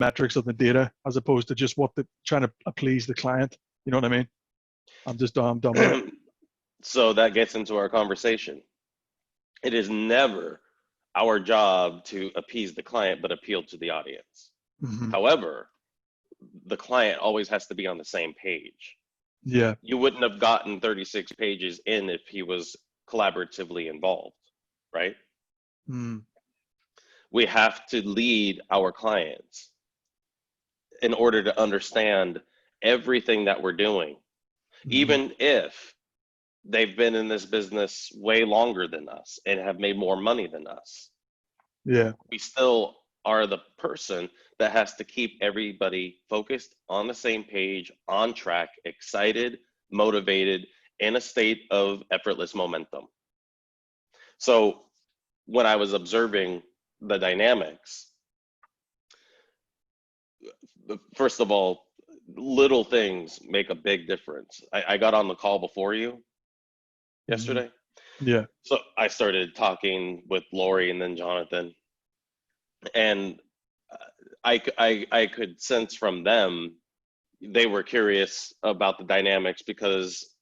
metrics of the data as opposed to just trying to please the client. You know what I mean? I'm done with it. So that gets into our conversation. It is never our job to appease the client, but appeal to the audience. Mm-hmm. However, the client always has to be on the same page. Yeah. You wouldn't have gotten 36 pages in if he was collaboratively involved, right? Mm. We have to lead our clients in order to understand everything that we're doing, Mm-hmm. even if they've been in this business way longer than us and have made more money than us. Yeah. We still are the person that has to keep everybody focused on the same page, on track, excited, motivated, in a state of effortless momentum. So when I was observing the dynamics, first of all, little things make a big difference. I got on the call before you yesterday. Yeah. So I started talking with Lori and then Jonathan, and I could sense from them, they were curious about the dynamics, because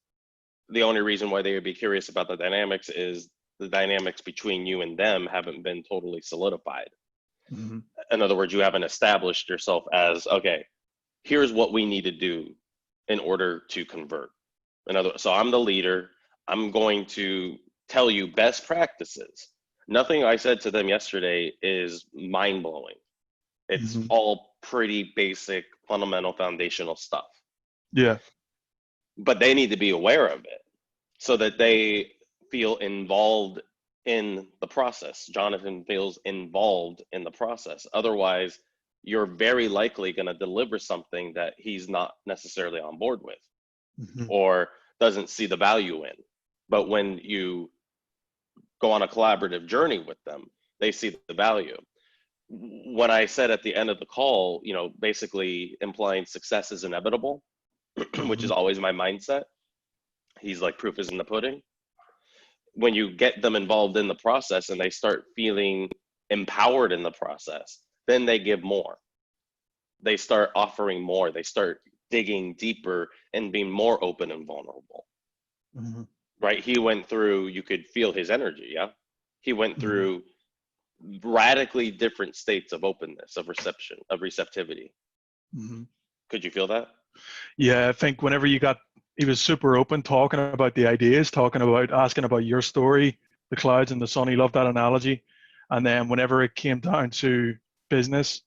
the only reason why they would be curious about the dynamics is the dynamics between you and them haven't been totally solidified. Mm-hmm. In other words, you haven't established yourself as, okay, here's what we need to do in order to convert. So I'm the leader. I'm going to tell you best practices. Nothing I said to them yesterday is mind-blowing. It's Mm-hmm. all pretty basic, fundamental, foundational stuff. Yeah. But they need to be aware of it so that they feel involved in the process. Jonathan feels involved in the process. Otherwise, you're very likely going to deliver something that he's not necessarily on board with, Mm-hmm. or doesn't see the value in. But when you go on a collaborative journey with them, they see the value. When I said at the end of the call, basically implying success is inevitable, which is always my mindset. He's like, proof is in the pudding. When you get them involved in the process and they start feeling empowered in the process, then they give more. They start offering more. They start digging deeper and being more open and vulnerable. Mm-hmm. Right? He went through, you could feel his energy. Yeah. He went Mm-hmm. through radically different states of openness, of reception, of receptivity. Mm-hmm. Could you feel that? Yeah, I think whenever he was super open, talking about the ideas, asking about your story, the clouds and the sun. He loved that analogy. And then whenever it came down to business,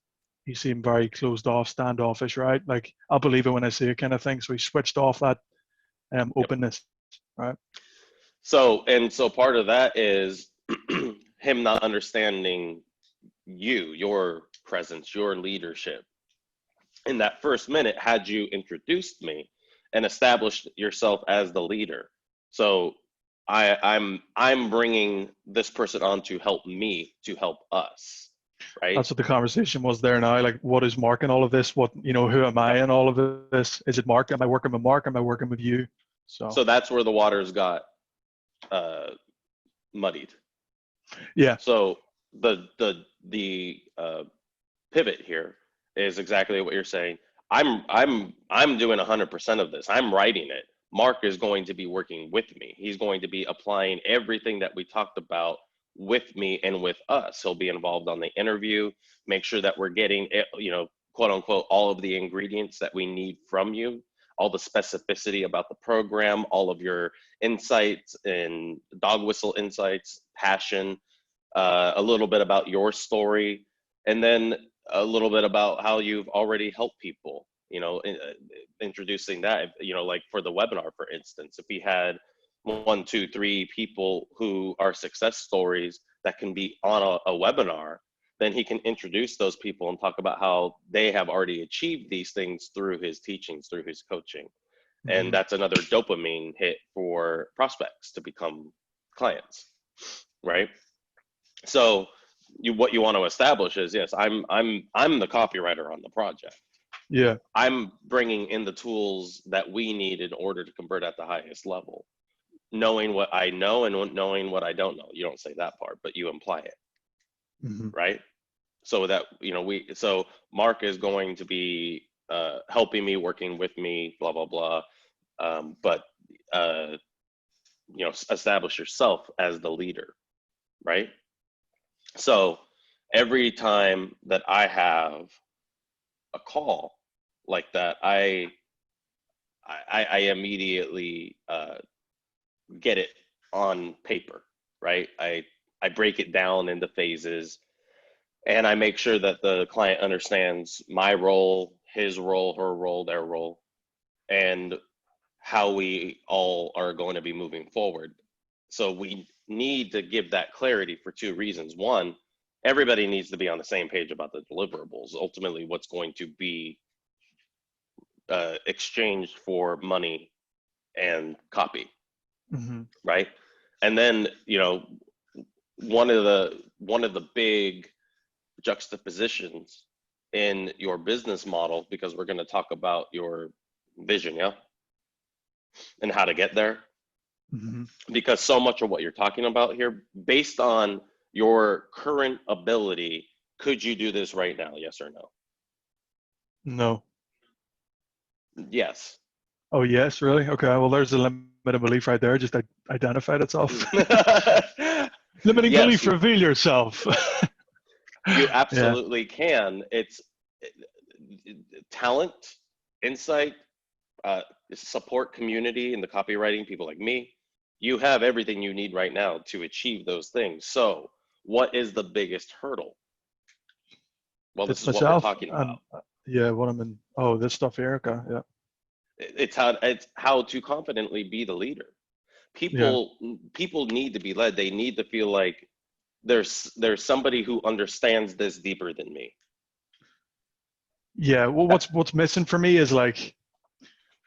he seemed very closed off, standoffish, right? Like, I'll believe it when I see it kind of thing. So he switched off that openness, right? So part of that is him not understanding your presence, your leadership. In that first minute, had you introduced me and established yourself as the leader. So I'm bringing this person on to help me, to help us, right? That's what the conversation was there now. Like, what is Mark in all of this? Who am I in all of this? Is it Mark? Am I working with Mark? Am I working with you? So that's where the waters got muddied. Yeah. So the pivot here is exactly what you're saying. I'm doing 100% of this. I'm writing it. Mark is going to be working with me. He's going to be applying everything that we talked about with me and with us. He'll be involved on the interview, make sure that we're getting, quote unquote, all of the ingredients that we need from you, all the specificity about the program, all of your insights and dog whistle insights, passion, a little bit about your story, and then a little bit about how you've already helped people, introducing that, like for the webinar, for instance, if we had 1, 2, 3 people who are success stories that can be on a webinar, then he can introduce those people and talk about how they have already achieved these things through his teachings, through his coaching. Mm-hmm. And that's another dopamine hit for prospects to become clients, right? So what you want to establish is, yes, I'm the copywriter on the project. Yeah. I'm bringing in the tools that we need in order to convert at the highest level, knowing what I know and knowing what I don't know. You don't say that part, but you imply it, mm-hmm. right? so that, so Mark is going to be helping me, working with me, blah, blah, blah. But, establish yourself as the leader, right? So every time that I have a call like that, I immediately get it on paper, right? I break it down into phases, and I make sure that the client understands my role, his role, her role, their role, and how we all are going to be moving forward. So we need to give that clarity for two reasons. One, everybody needs to be on the same page about the deliverables, ultimately what's going to be exchanged for money and copy, Mm-hmm. right? And then, one of the big juxtapositions in your business model, because we're going to talk about your vision, yeah, and how to get there, Mm-hmm. because so much of what you're talking about here, based on your current ability, could you do this right now? Yes or no? No. Yes. Oh, yes, really? Okay. Well, there's a limited belief right there. Just identified itself. Limiting Yes, belief, reveal yourself. you Yeah. absolutely can. It's talent, insight, support community, and the copywriting people like me. You have everything you need right now to achieve those things. So, what is the biggest hurdle? Well, this It's is what we're myself. talking And about. yeah, what I'm in. Oh, this stuff here. Okay. Yeah. It's how to confidently be the leader. Yeah. People need to be led. They need to feel like there's somebody who understands this deeper than me. Yeah. Well, what's missing for me is like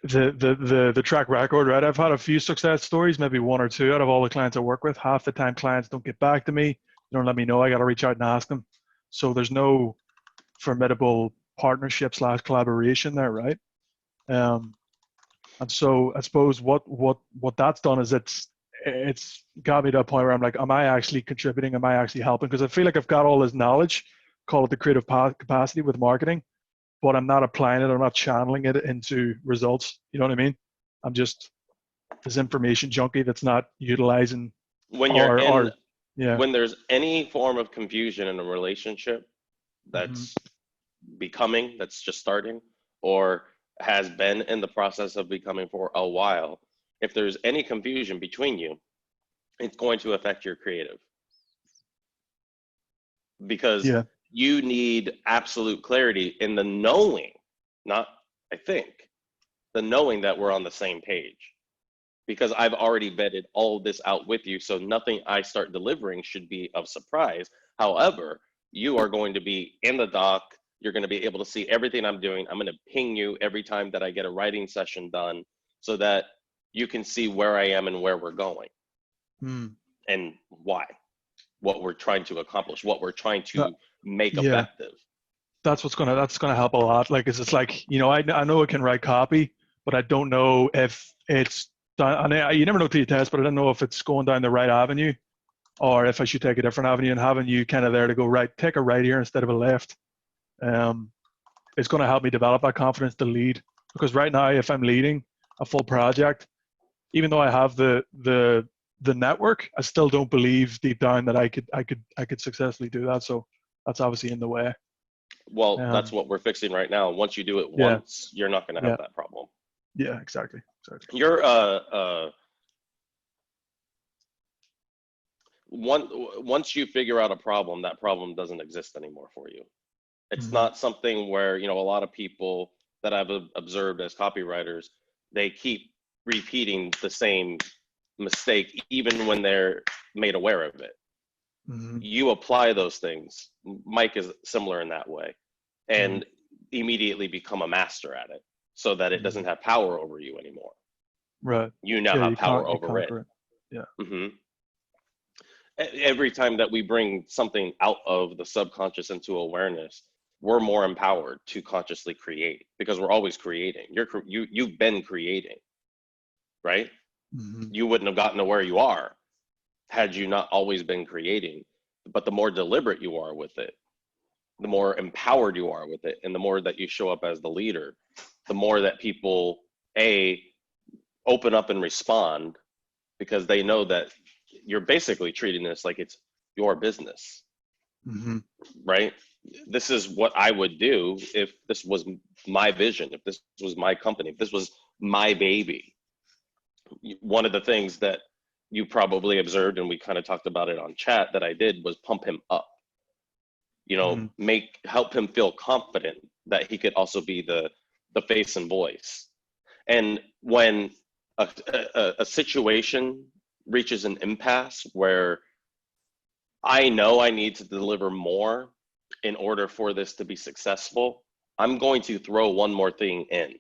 the track record, right? I've had a few success stories, maybe one or two out of all the clients I work with. Half the time clients don't get back to me. They don't let me know. I got to reach out and ask them. So there's no formidable partnership / collaboration there, right? Um, and so I suppose what that's done is it's got me to a point where I'm like, am I actually contributing? Am I actually helping? Because I feel like I've got all this knowledge, call it the creative capacity with marketing, but I'm not applying it. I'm not channeling it into results. You know what I mean? I'm just this information junkie that's not utilizing When you're in, our yeah. when there's any form of confusion in a relationship Mm-hmm. that's that's just starting, or has been in the process of becoming for a while, if there's any confusion between you, it's going to affect your creative, because Yeah. you need absolute clarity in the knowing, not I think, the knowing that we're on the same page. Because I've already vetted all of this out with you, so nothing I start delivering should be of surprise. However, you are going to be in the doc. You're going to be able to see everything I'm doing. I'm going to ping you every time that I get a writing session done, so that you can see where I am and where we're going Mm. and why, what we're trying to accomplish, what we're trying That, to make yeah. effective. That's gonna help a lot. Like, it's like, I know I can write copy, but I don't know if it's done. And you never know till you test, but I don't know if it's going down the right avenue, or if I should take a different avenue. And having you kind of there to go, right, take a right here instead of a left, um, it's going to help me develop that confidence to lead. Because right now, if I'm leading a full project, even though I have the network, I still don't believe deep down that I could successfully do that. So that's obviously in the way. Well, that's Um, what we're fixing right now. Once you do it yeah, once, you're not going to have yeah, that problem. yeah, exactly. You're once you figure out a problem, that problem doesn't exist anymore for you. It's Hmm. not something where, a lot of people that I've observed as copywriters, they keep repeating the same mistake even when they're made aware of it. Hmm. You apply those things. Mike is similar in that way, Hmm. and immediately become a master at it, so that it Hmm. doesn't have power over you anymore. Right. You now Yeah, have power you over it. conquer it. Yeah. hmm Every time that we bring something out of the subconscious into awareness, we're more empowered to consciously create, because we're always creating. You've been creating, right? Hmm. You wouldn't have gotten to where you are had you not always been creating. But the more deliberate you are with it, the more empowered you are with it, and the more that you show up as the leader, the more that people open up and respond, because they know that you're basically treating this like it's your business. Mm-hmm. Right? This is what I would do if this was my vision, if this was my company, if this was my baby. One of the things that you probably observed, and we kind of talked about it on chat, that I did was pump him up. Help him feel confident that he could also be the face and voice. And when a situation reaches an impasse where I know I need to deliver more in order for this to be successful, I'm going to throw one more thing in.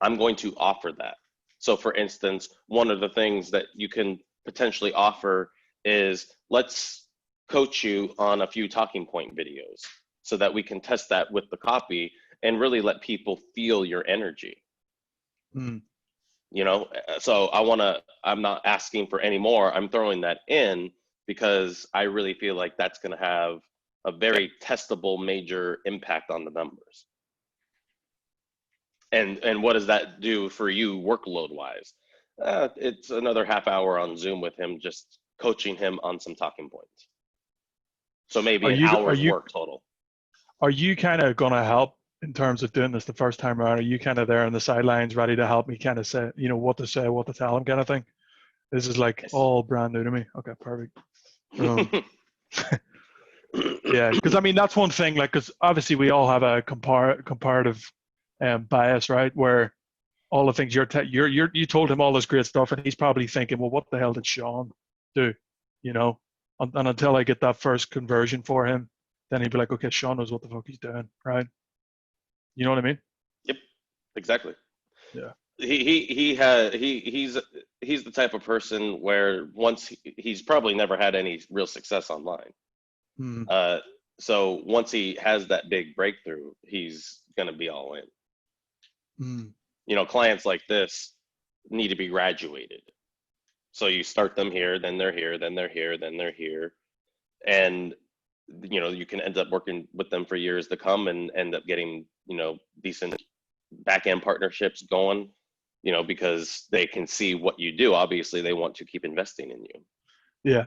I'm going to offer that. So for instance, one of the things that you can potentially offer is, let's coach you on a few talking point videos so that we can test that with the copy and really let people feel your energy. Mm. So I'm not asking for any more. I'm throwing that in because I really feel like that's going to have a very testable major impact on the numbers. And what does that do for you workload wise? It's another half hour on Zoom with him, just coaching him on some talking points. So maybe an hour's work total. Are you kind of going to help in terms of doing this the first time around? Are you kind of there on the sidelines ready to help me kind of say, what to say, what to tell him kind of thing? This is like all brand new to me. Okay, perfect. Yeah, because I mean, that's one thing, like, because obviously we all have a comparative bias, right? Where all the things you told him all this great stuff, and he's probably thinking, well, what the hell did Sean do? And until I get that first conversion for him, then he'd be like, okay, Sean knows what the fuck he's doing, right? You know what I mean? Yep, exactly. Yeah. He's the type of person where he's probably never had any real success online. Mm. So once he has that big breakthrough, he's gonna be all in. Mm. Clients like this need to be graduated. So you start them here, then they're here, then they're here, then they're here, and you can end up working with them for years to come and end up getting decent back-end partnerships going, because they can see what you do. Obviously they want to keep investing in you. Yeah.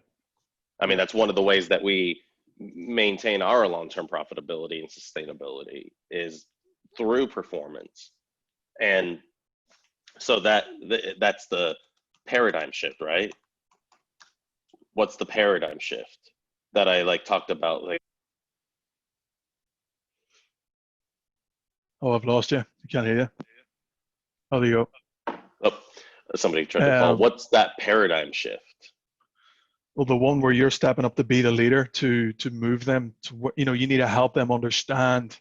I mean, that's one of the ways that we maintain our long-term profitability and sustainability is through performance. And so that's the paradigm shift, right? What's the paradigm shift that I talked about? Oh, I've lost you. I can't hear you. Oh, there you go. Oh, somebody tried to call. What's that paradigm shift? Well, the one where you're stepping up to be the leader to move them to, you need to help them understand.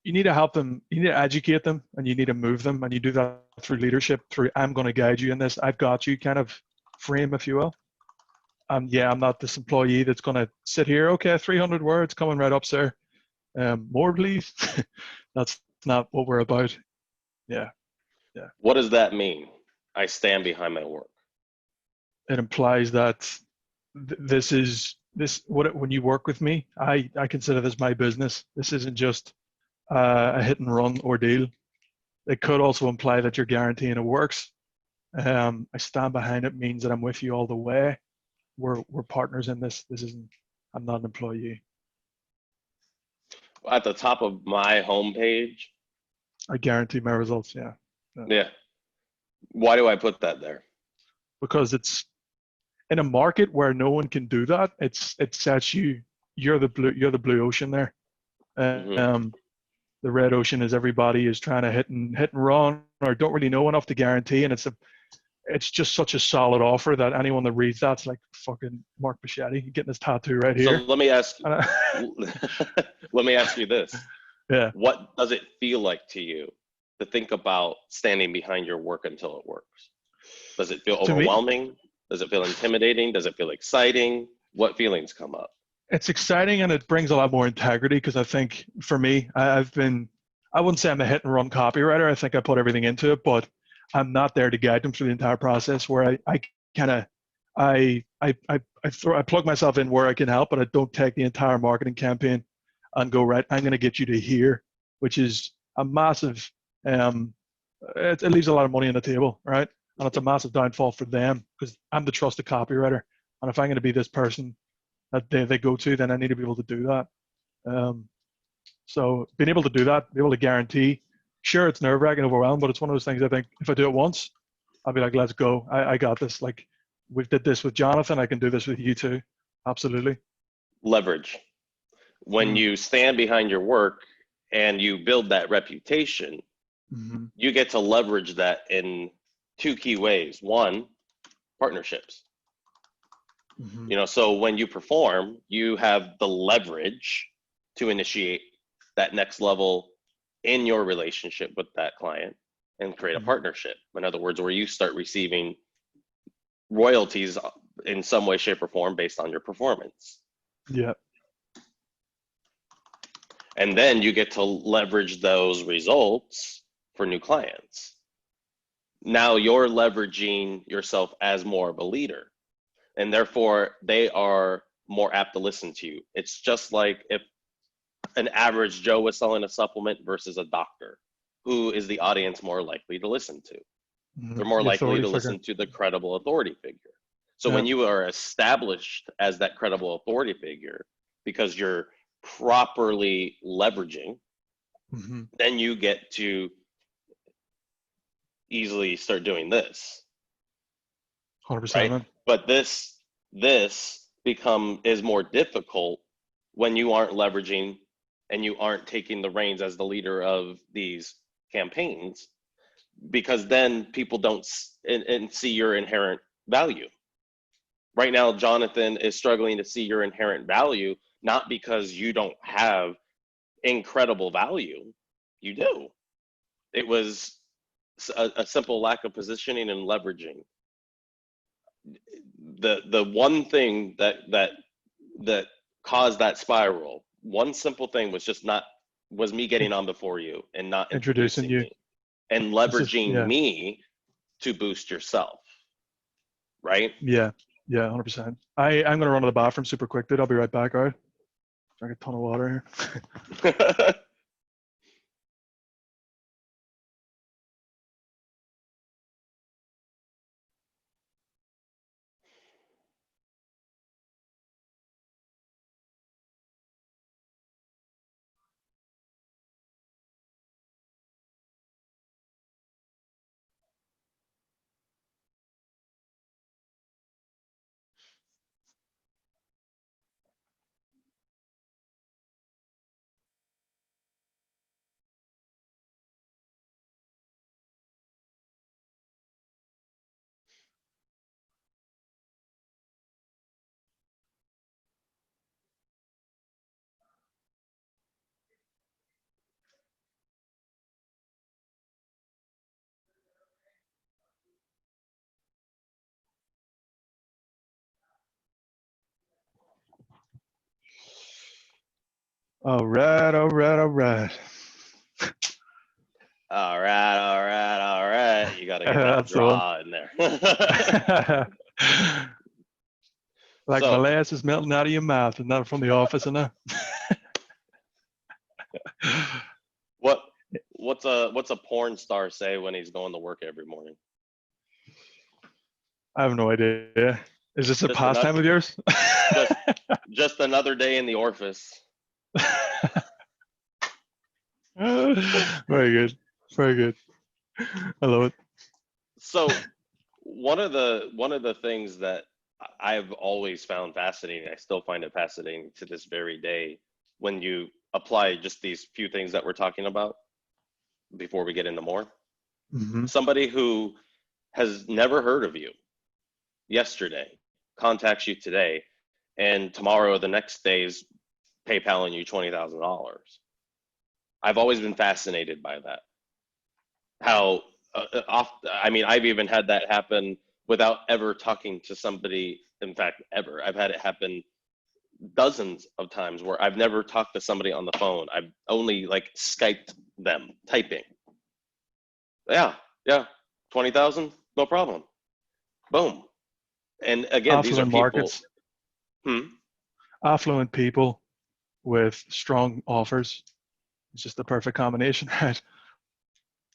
You need to help them, you need to educate them, and you need to move them, and you do that through leadership, through I'm going to guide you in this, I've got you kind of frame, if you will. Yeah, I'm not this employee that's going to sit here, okay, 300 words coming right up, sir. More, please. That's not what we're about. Yeah. What does that mean? I stand behind my work. It implies that when you work with me, I consider this my business. This isn't just a hit and run ordeal. It could also imply that you're guaranteeing it works. I stand behind it means that I'm with you all the way. We're partners in this. I'm not an employee. At the top of my homepage, I guarantee my results. Yeah. Yeah. Why do I put that there? Because it's in a market where no one can do that. It sets you're the blue ocean there. Mm-hmm. The red ocean is everybody is trying to hit and run or don't really know enough to guarantee, and it's just such a solid offer that anyone that reads that's like fucking Mark Bichetti getting his tattoo right here. So let me ask you this. Yeah. What does it feel like to you to think about standing behind your work until it works? Does it feel overwhelming? Does it feel intimidating? Does it feel exciting? What feelings come up? It's exciting, and it brings a lot more integrity, because I think for me, I wouldn't say I'm a hit and run copywriter. I think I put everything into it, but I'm not there to guide them through the entire process, where I plug myself in where I can help, but I don't take the entire marketing campaign. and go, right, I'm going to get you to here, which is a massive, it leaves a lot of money on the table, right? And it's a massive downfall for them because I'm the trusted copywriter. And if I'm going to be this person that they go to, then I need to be able to do that. So being able to do that, be able to guarantee, sure, it's nerve-wracking, overwhelming, but it's one of those things I think if I do it once, I'll be like, let's go. I got this. Like we did this with Jonathan, I can do this with you too. Absolutely. Leverage. When you stand behind your work and you build that reputation, you get to leverage that in two key ways. One, partnerships. You know, so when you perform, you have the leverage to initiate that next level in your relationship with that client and create a partnership. In other words, where you start receiving royalties in some way, shape, or form based on your performance. Yeah. And then you get to leverage those results for new clients. Now you're leveraging yourself as more of a leader, and therefore they are more apt to listen to you. It's just like if an average Joe was selling a supplement versus a doctor, who is the audience more likely to listen to? They're more likely to listen to the credible authority figure. So when you are established as that credible authority figure, because you're properly leveraging, then you get to easily start doing this. 100%. Right? But this is more difficult when you aren't leveraging and you aren't taking the reins as the leader of these campaigns, because then people don't see your inherent value. Right now, Jonathan is struggling to see your inherent value, not because you don't have incredible value. You do. It was a simple lack of positioning and leveraging. The one thing that caused that spiral, one simple thing was me getting on before you and not introducing you and leveraging me to boost yourself. Right? Yeah. Yeah, 100%. I'm going to run to the bathroom super quick, dude. I'll be right back, all right? Drink a ton of water here. All right. All right. You got to get that draw in there. Like so, molasses melting out of your mouth, and not from the office, and What's a porn star say when he's going to work every morning? I have no idea. Is this a pastime of yours? just another day in the orifice. Very good. Very good. I love it. So one of the things that I've always found fascinating, I still find it fascinating to this very day, when you apply just these few things that we're talking about before we get into more. Somebody who has never heard of you yesterday contacts you today, and tomorrow or the next day is PayPaling you $20,000. I've always been fascinated by that. How I've even had that happen without ever talking to somebody. In fact, ever. I've had it happen dozens of times where I've never talked to somebody on the phone. I've only like Skyped them typing. Yeah, 20,000, no problem. Boom. And again, affluent these are people. Affluent people with strong offers. It's just the perfect combination, right?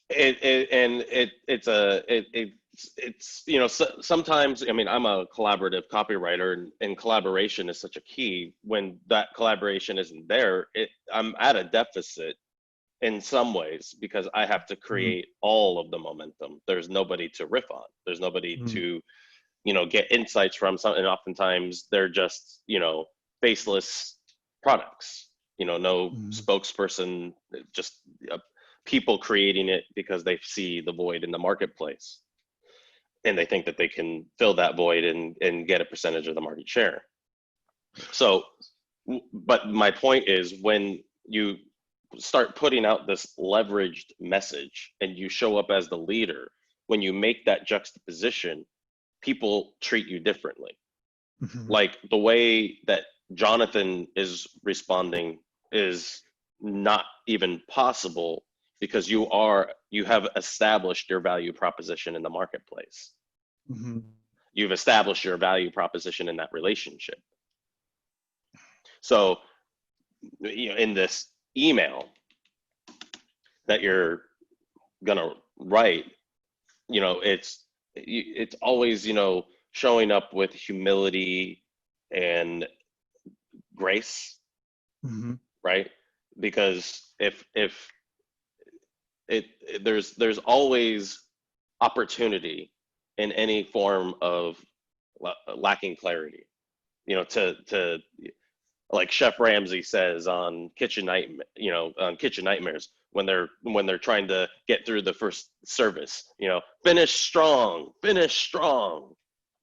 It's sometimes, I mean, I'm a collaborative copywriter, and collaboration is such a key. When that collaboration isn't there, I'm at a deficit in some ways, because I have to Mm, create all of the momentum. There's nobody to riff on. There's nobody mm, to, get insights from. And oftentimes they're just, faceless products, no mm, spokesperson, just people creating it because they see the void in the marketplace, and they think that they can fill that void and get a percentage of the market share. So, but my point is, when you start putting out this leveraged message and you show up as the leader, when you make that juxtaposition, people treat you differently. mhm, Like the way that Jonathan is responding is not even possible, because you have established your value proposition in the marketplace. mhm. You've established your value proposition in that relationship. So, in this email that you're gonna write, it's always, showing up with humility and grace, Mhm. right? Because if there's always opportunity in any form of lacking clarity, to like Chef Ramsay says on Kitchen Nightmares, when they're trying to get through the first service, finish strong.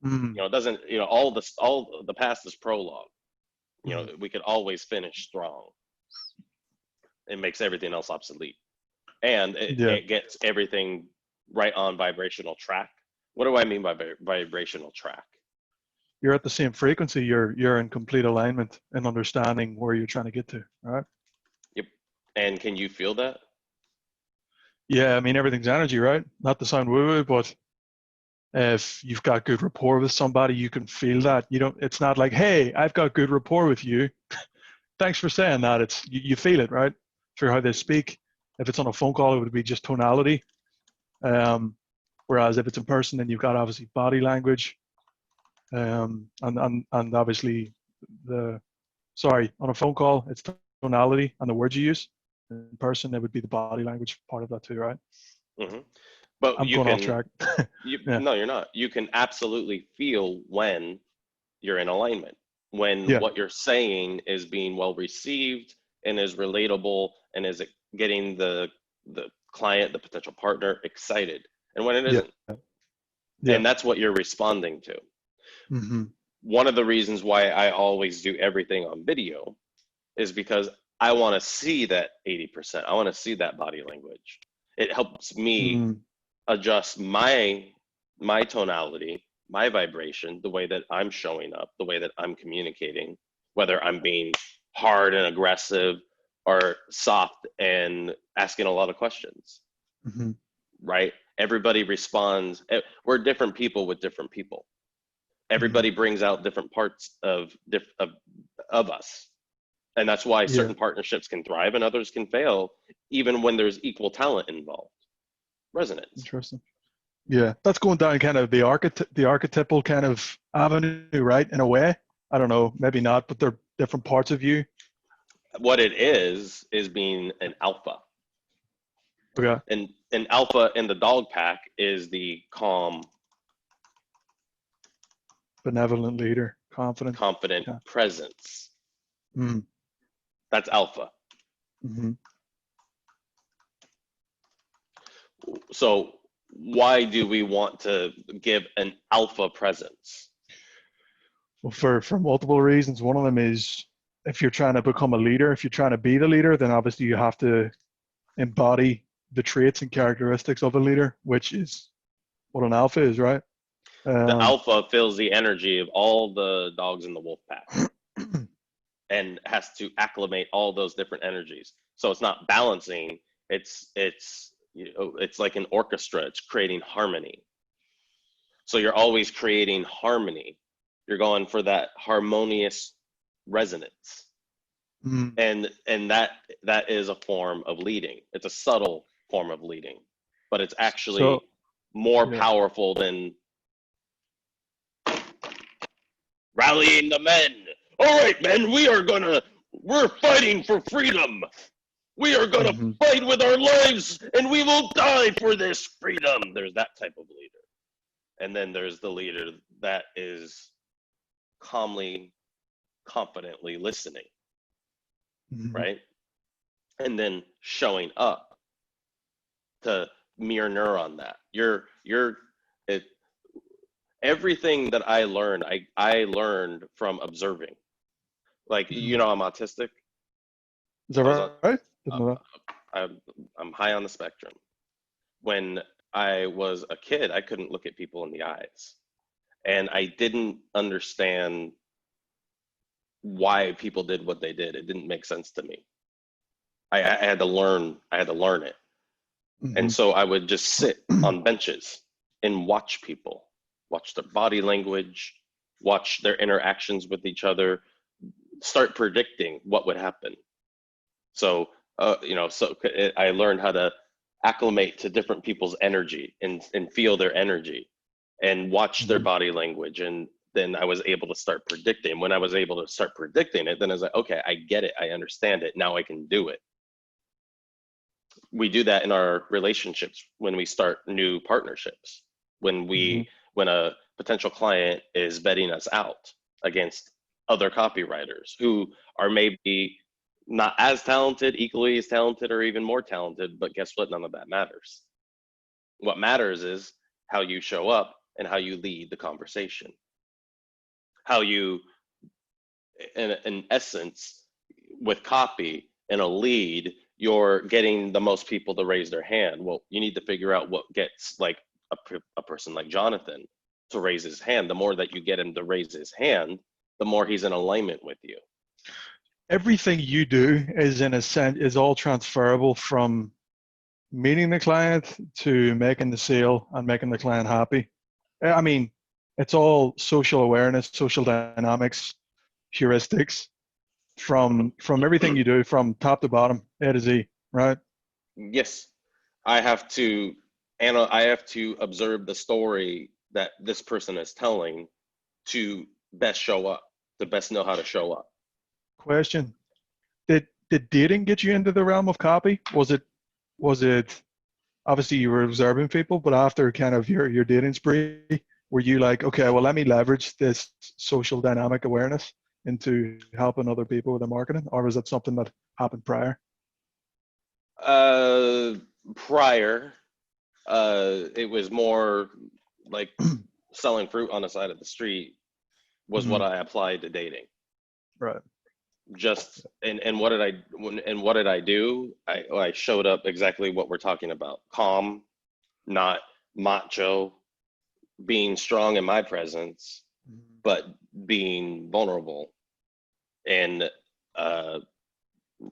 Mm, It doesn't, all the past is prologue. mm. We could always finish strong. It makes everything else obsolete, and Yeah, it gets everything right on vibrational track. What do I mean by vibrational track? you're at the same frequency. You're in complete alignment and understanding where you're trying to get to, right? Yep. And can you feel that? Yeah, I mean everything's energy, right? Not to sound woo-woo, but if you've got good rapport with somebody, you can feel that. You don't. It's not like, hey, I've got good rapport with you. Thanks for saying that. It's you feel it, right? Through how they speak. If it's on a phone call, it would be just tonality. Um, Whereas if it's in person, then you've got obviously body language, and obviously the on a phone call, it's tonality and the words you use. In person, it would be the body language part of that too, right? Hmm. But I'm you going off can, track. Yeah, no, you're not. You can absolutely feel when you're in alignment, when yeah, what you're saying is being well received and is relatable and is getting the client, the potential partner, excited, and when it yeah, isn't. yeah. And that's what you're responding to. Mm-hmm. One of the reasons why I always do everything on video is because I want to see that 80%. I want to see that body language. It helps me Mm, adjust my tonality, my vibration, the way that I'm showing up, the way that I'm communicating, whether I'm being hard and aggressive or soft and asking a lot of questions, mm-hmm. right? Everybody responds. We're different people with different people. Mm-hmm. Everybody brings out different parts of us. And that's why Yeah, certain partnerships can thrive and others can fail, even when there's equal talent involved. Resonance. interesting. Yeah, that's going down kind of the archetypal kind of avenue, right? In a way, I don't know, maybe not, but they're different parts of you. What it is being an alpha. Okay, And an alpha in the dog pack is the calm, benevolent leader, confident. confident Yeah. presence. Mm-hmm. That's alpha. Mm-hmm. So why do we want to give an alpha presence? Well, for multiple reasons. One of them is if you're trying to become a leader, if you're trying to be the leader, then obviously you have to embody the traits and characteristics of a leader, which is what an alpha is, right? The Um, alpha feels the energy of all the dogs in the wolf pack and has to acclimate all those different energies. So it's not balancing. It's like an orchestra. It's creating harmony. So you're always creating harmony. You're going for that harmonious resonance. Mm. And that is a form of leading. It's a subtle form of leading, but it's So actually more yeah. powerful than rallying the men. All right, men, we're fighting for freedom. We are gonna Hmm. fight with our lives, and we will die for this freedom. There's that type of leader. And then there's the leader that is calmly, confidently listening, Hmm. right? And then showing up to mirror on that. It, everything that I learned, I learned from observing. Like, Hmm. I'm autistic. Is that I was on, right? Didn't uh, know that. I'm high on the spectrum. When I was a kid, I couldn't look at people in the eyes, and I didn't understand why people did what they did. It didn't make sense to me. I had to learn. I had to learn it, and Hmm. so I would just sit on benches and watch people, watch their body language, watch their interactions with each other, start predicting what would happen. So, I learned how to acclimate to different people's energy and feel their energy and watch their Hmm. body language. And then I was able to start predicting. When I was able to start predicting it, then I was like, okay, I get it. I understand it. Now I can do it. We do that in our relationships when we start new partnerships. Hmm. When a potential client is betting us out against other copywriters who are maybe not as talented, equally as talented, or even more talented, but guess what? None of that matters. What matters is how you show up and how you lead the conversation. How you, in essence, with copy and a lead, you're getting the most people to raise their hand. Well, you need to figure out what gets like a person like Jonathan to raise his hand. The more that you get him to raise his hand, the more he's in alignment with you. Everything you do is in a sense is all transferable from meeting the client to making the sale and making the client happy. I mean, it's all social awareness, social dynamics, heuristics from everything you do from top to bottom, A to Z, right? Yes, I have to, I have to observe the story that this person is telling to best show up, to best know how to show up. Question: Did dating get you into the realm of copy? Was it obviously you were observing people, but after kind of your dating spree, were you like, okay, well, let me leverage this social dynamic awareness into helping other people with their marketing, or was it something that happened prior? Uh, Prior, it was more like selling fruit on the side of the street was what Mhm. I applied to dating. Right. Just and what did I do? I showed up exactly what we're talking about. Calm, not macho, being strong in my presence, Mhm. but being vulnerable and uh,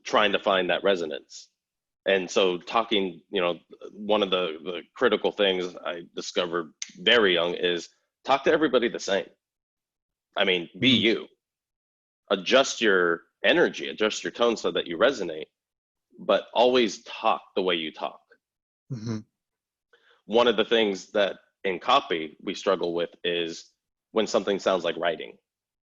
trying to find that resonance. And so talking, one of the critical things I discovered very young is talk to everybody the same. I mean, be Mhm. you. Adjust your energy, adjust your tone so that you resonate, but always talk the way you talk. Mhm. One of the things that in copy we struggle with is when something sounds like writing.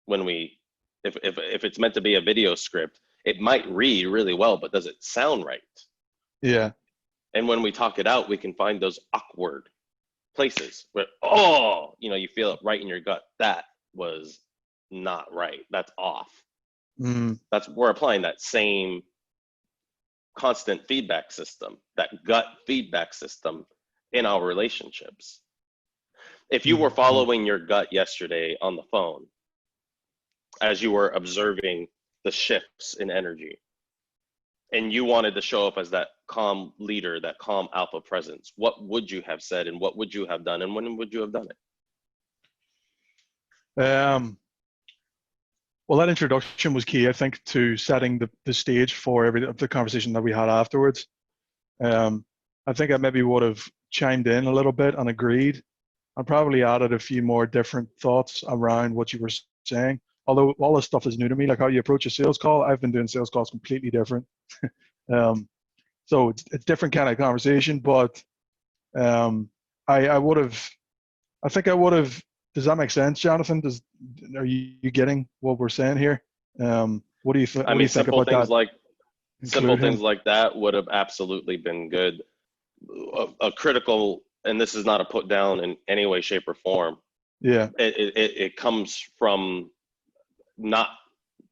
When we if it's meant to be a video script, it might read really well, but does it sound right? Yeah. And when we talk it out, we can find those awkward places where, oh, you feel it right in your gut. That was not right. That's off. Mhm. We're applying that same constant feedback system, that gut feedback system in our relationships. If you were Mhm. following your gut yesterday on the phone as you were observing the shifts in energy, and you wanted to show up as that calm leader, that calm alpha presence, what would you have said and what would you have done and when would you have done it? Um, well, that introduction was key, I think, to setting the stage for the conversation that we had afterwards. Um, I think I maybe would have chimed in a little bit and agreed. I probably added a few more different thoughts around what you were saying. although all this stuff is new to me, like how you approach a sales call, I've been doing sales calls completely different. So it's different kind of conversation, but I would have, I think I would have. Does that make sense, Jonathan? Are you getting what we're saying here? What do you I what do mean, you think about that? simple Include things him? like that would have absolutely been good. A critical, and this is not a put down in any way, shape, or form. Yeah, It comes from not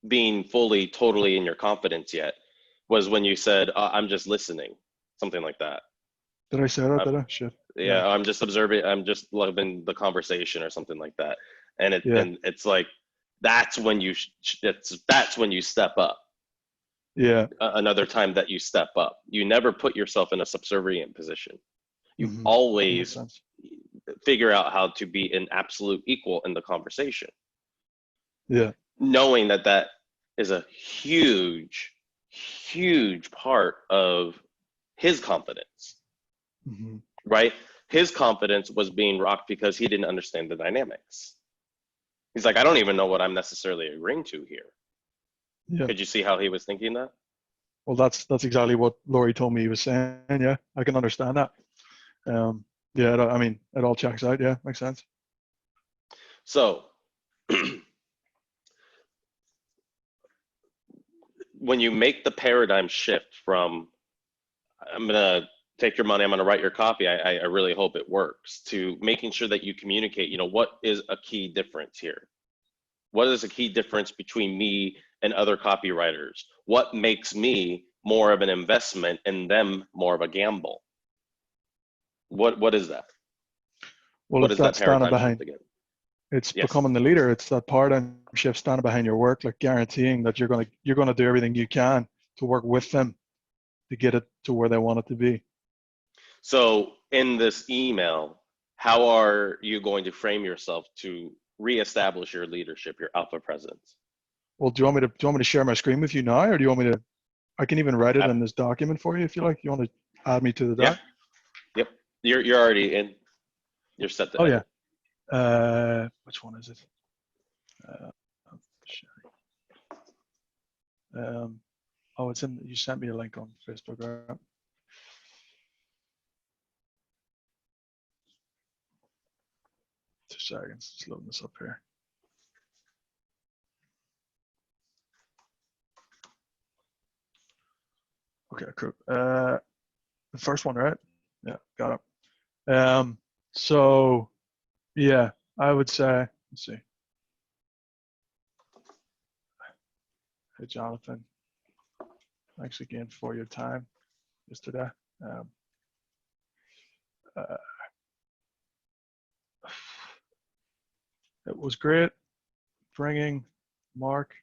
being fully, totally in your confidence yet. Was when you said, "I'm just listening," something like that. did I say that? Uh, Did I? Shit. Yeah, yeah, I'm just observing. I'm just loving the conversation or something like that. yeah, And it's like that's when that's when you step up. yeah. Another time that you step up, you never put yourself in a subservient position. You Hmm. That makes always sense. figure out how to be an absolute equal in the conversation, Yeah. knowing that that is a huge, huge part of his confidence, Hmm. right? His confidence was being rocked because he didn't understand the dynamics. He's like, I don't even know what I'm necessarily agreeing to here. Yeah. Could you see how he was thinking that? Well, that's exactly what Laurie told me he was saying. Yeah, I can understand that. Yeah, I mean, it all checks out. Yeah, makes sense. So when you make the paradigm shift from I'm gonna take your money, I'm gonna write your copy, I really hope it works, to making sure that you communicate, what is a key difference here? What is a key difference between me and other copywriters? What makes me more of an investment and them more of a gamble? What is that? Well, What it's is that that standing paradigm shift behind. again? It's Yes. becoming the leader. It's that paradigm shift, standing behind your work, like guaranteeing that you're gonna do everything you can to work with them to get it to where they want it to be. So in this email, how are you going to frame yourself to reestablish your leadership, your alpha presence? Well, do you want me to share my screen with you now, or do you want me to? I can even write it in this document for you if you like. You want to add me to the Yeah. doc? Yep. You're already in. You're set to Oh yeah. edit. Which one is it? Uh, um, oh, it's in. You sent me a link on Facebook, right? 2 seconds. Just loading this up here. Okay, cool. The first one, right? Yeah, got it. So yeah, I would say. Let's see. Hey, Jonathan. Thanks again for your time yesterday. Um, uh, it was great bringing Mark.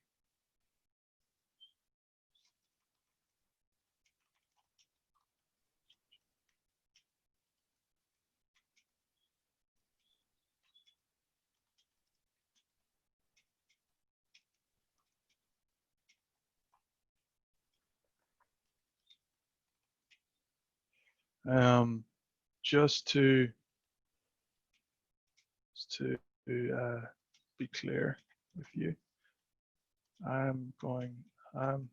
Um, just to be clear with you, I'm going. I'm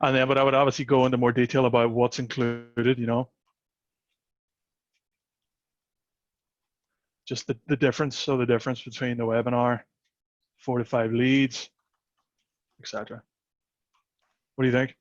and then, but I would obviously go into more detail about what's included. Just the difference. So the difference between the webinar, 4 to 5 leads, etc. What do you think?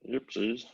Oopsies.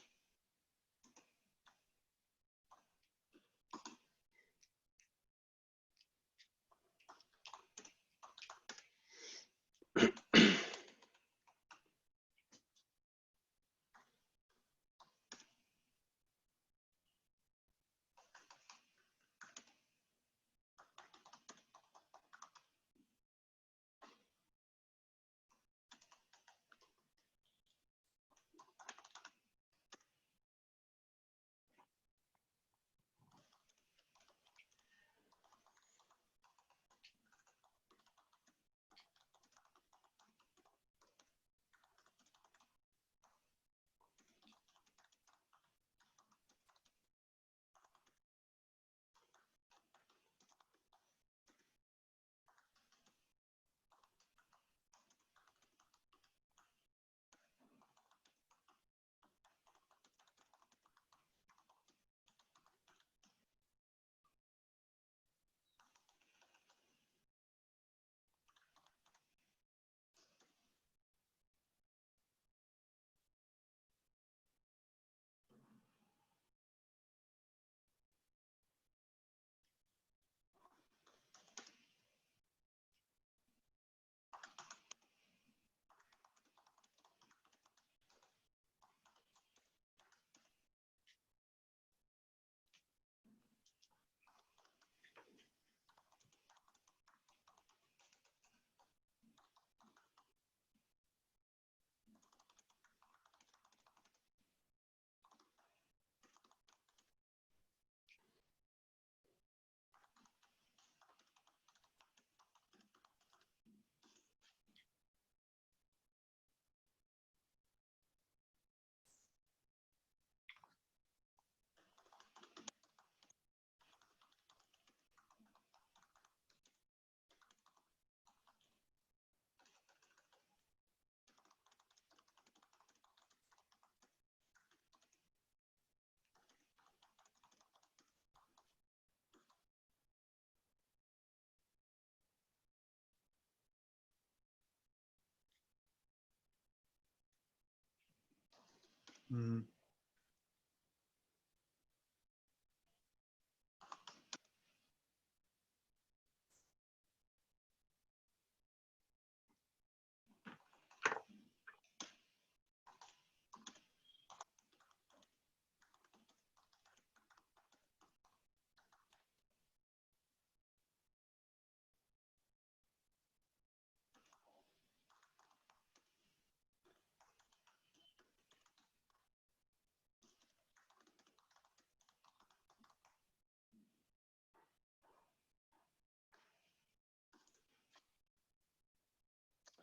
Mm.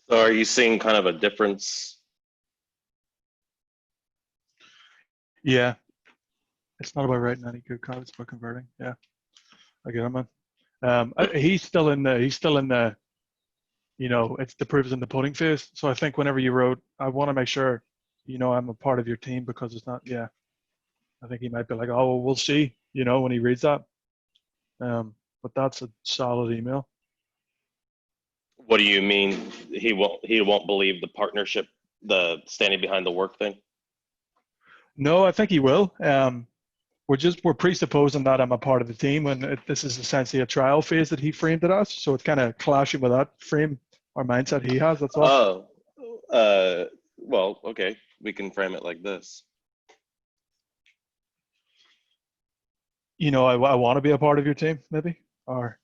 So are you seeing kind of a difference? Yeah, it's not about writing any good code; it's about converting. Yeah, I get it, man. He's still in the, it's the proof is in the pudding phase. So I think whenever you wrote, I want to make sure, I'm a part of your team because it's not. Yeah, I think he might be like, oh, well, we'll see, when he reads that. But that's a solid email. What do you mean he won't believe the partnership, the standing behind the work thing? No, I think he will. We're presupposing that I'm a part of the team, and this is essentially a trial phase that he framed it as. So it's kind of clashing with that frame or mindset he has. That's all. Oh, uh, well, okay. We can frame it like this. I want to be a part of your team, maybe, or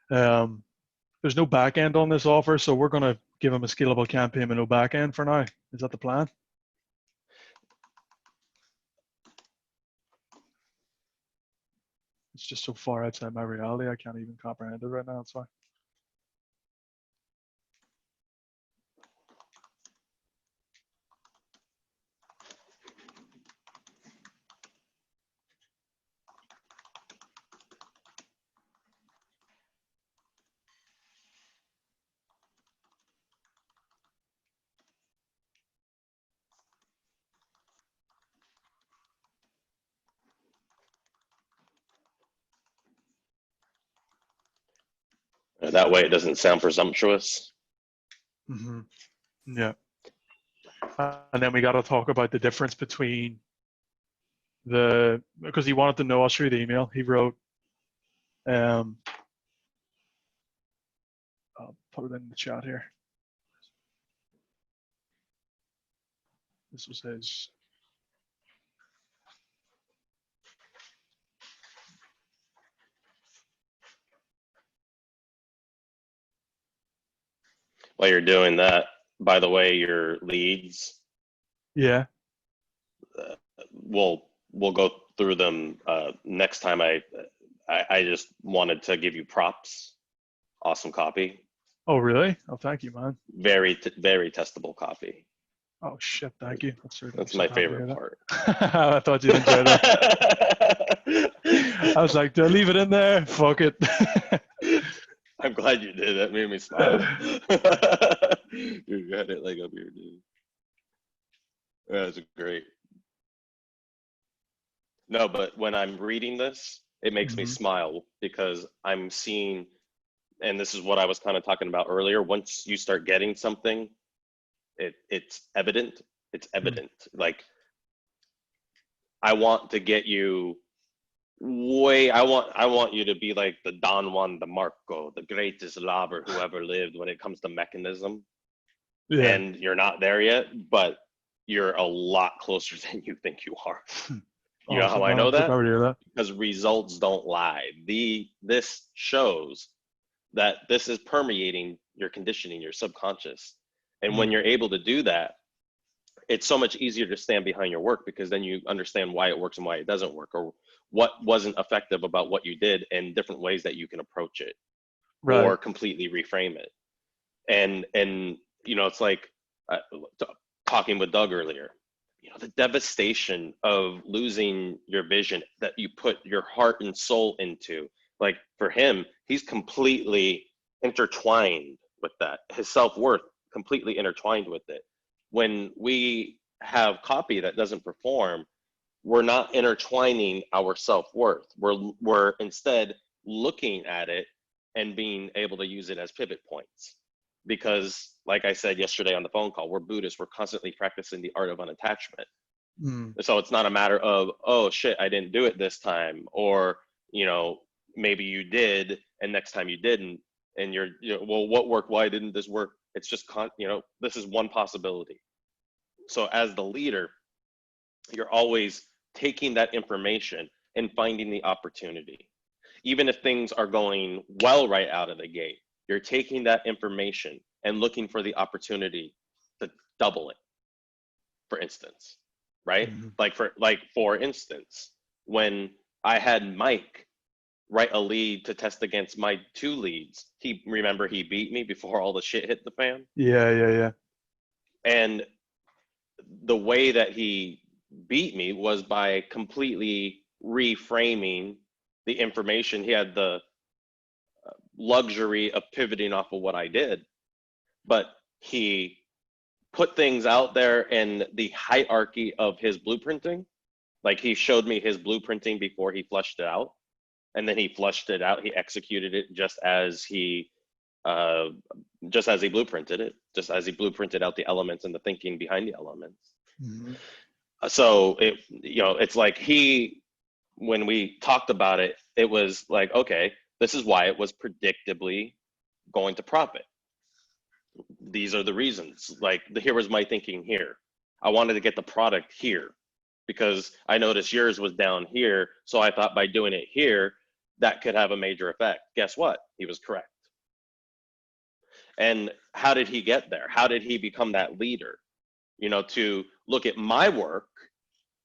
um, there's no back end on this offer, so we're going to give him a scalable campaign with no back end for now. Is that the plan? It's just so far outside my reality, I can't even comprehend it right now. That's why. That way it doesn't sound presumptuous. Mm-hmm. Yeah. And then we got to talk about the difference between because he wanted to know us through the email. He wrote, I'll put it in the chat here. This was his. While you're doing that, by the way, your leads, Yeah. we'll go through them next time. I just wanted to give you props. Awesome copy. Oh, really? Oh, thank you, man. Very testable copy. Oh, shit. Thank you. That's my favorite part. I thought you'd enjoy that. I was like, do I leave it in there? Fuck it. I'm glad you did. That made me smile. You got it like up here, dude. That's great. No, but when I'm reading this, it makes me smile because I'm seeing, and this is what I was kind of talking about earlier. Once you start getting something, it's evident. It's evident. Like, I want to get you I want you to be like the Don Juan DeMarco, the greatest lobber who ever lived when it comes to mechanism. Yeah. And you're not there yet, but you're a lot closer than you think you are. You know how I know that? Because results don't lie. This shows that this is permeating your conditioning, your subconscious. And when you're able to do that, it's so much easier to stand behind your work, because then you understand why it works and why it doesn't work, or what wasn't effective about what you did, and different ways that you can approach it, right, or completely reframe it. And you know, it's like talking with Doug earlier, you know, the devastation of losing your vision that you put your heart and soul into. Like, for him, he's completely intertwined with that. His self-worth completely intertwined with it. When we have copy that doesn't perform, we're not intertwining our self-worth. We're instead looking at it and being able to use it as pivot points. Because, like I said yesterday on the phone call, we're Buddhists. We're constantly practicing the art of unattachment. So it's not a matter of, oh shit, I didn't do it this time, or, you know, maybe you did and next time you didn't, and you're, you know, well, what worked? Why didn't this work? It's just, you know, this is one possibility. So as the leader, you're always taking that information and finding the opportunity. Even if things are going well right out of the gate, you're taking that information and looking for the opportunity to double it, for instance, right? For instance, when I had Mike write a lead to test against my 2 leads, he beat me before all the shit hit the fan. Yeah. And the way that he beat me was by completely reframing the information. He had the luxury of pivoting off of what I did, but he put things out there in the hierarchy of his blueprinting. Like, he showed me his blueprinting before he fleshed it out, and then he fleshed it out. He executed it just as he blueprinted it, just as he blueprinted out the elements and the thinking behind the elements. So it, you know, it's like when we talked about it, it was like, okay, this is why it was predictably going to profit. These are the reasons. Like, here was my thinking here. I wanted to get the product here because I noticed yours was down here. So I thought by doing it here, that could have a major effect. Guess what? He was correct. And how did he get there? How did he become that leader? You know, to look at my work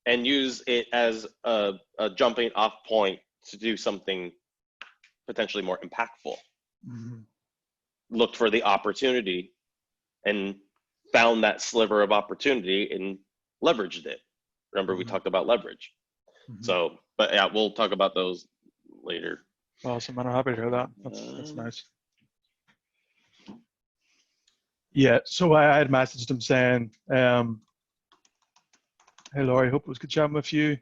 and use it as a jumping off point to do something potentially more impactful. Looked for the opportunity and found that sliver of opportunity and leveraged it. Remember, we talked about leverage. So, but yeah, we'll talk about those later. Awesome, man. I'm happy to hear that. That's nice. Yeah, so I had messaged him saying, hey, Laurie, hope it was good chatting with you.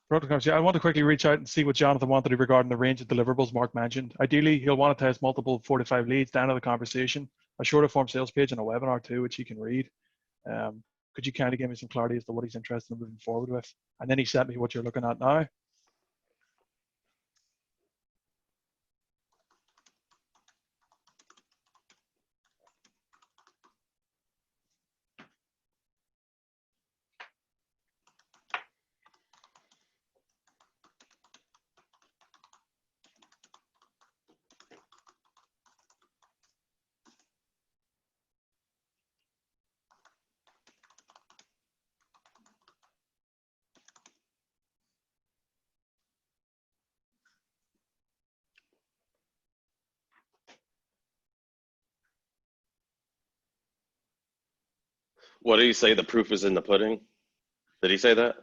Protocols. Yeah, I want to quickly reach out and see what Jonathan wanted to regarding the range of deliverables Mark mentioned. Ideally, he'll want to test multiple 4 to 5 leads down to the conversation, a shorter form sales page and a webinar too, which he can read. Could you kind of give me some clarity as to what he's interested in moving forward with? And then he sent me what you're looking at now. What did he say? The proof is in the pudding. Did he say that?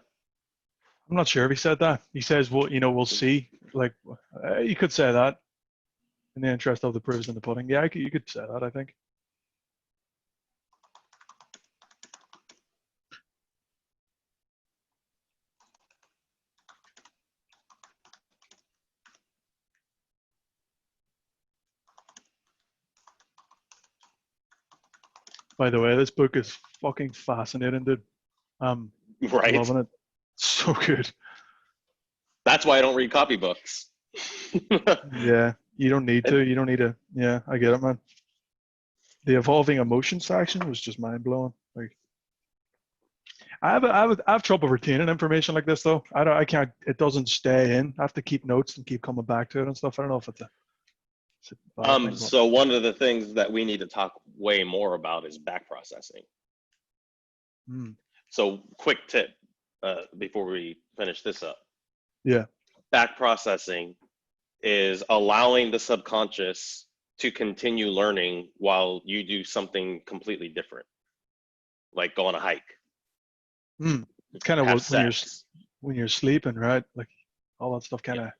I'm not sure if he said that. He says, well, we'll see. Like, you could say that in the interest of the proofs in the pudding. Yeah, you could say that, I think. By the way, this book is fucking fascinating, dude. I'm Right. loving it. So good. That's why I don't read copybooks. Yeah, you don't need to. You don't need to. Yeah, I get it, man. The evolving emotion section was just mind blowing. Like, I have trouble retaining information like this though. I can't. It doesn't stay in. I have to keep notes and keep coming back to it and stuff. I don't know if it's a bad thing, but So one of the things that we need to talk way more about is back processing. So quick tip before we finish this up. Yeah. Back processing is allowing the subconscious to continue learning while you do something completely different, like go on a hike. It's kind of when you're sleeping, right? Like all that stuff kind of.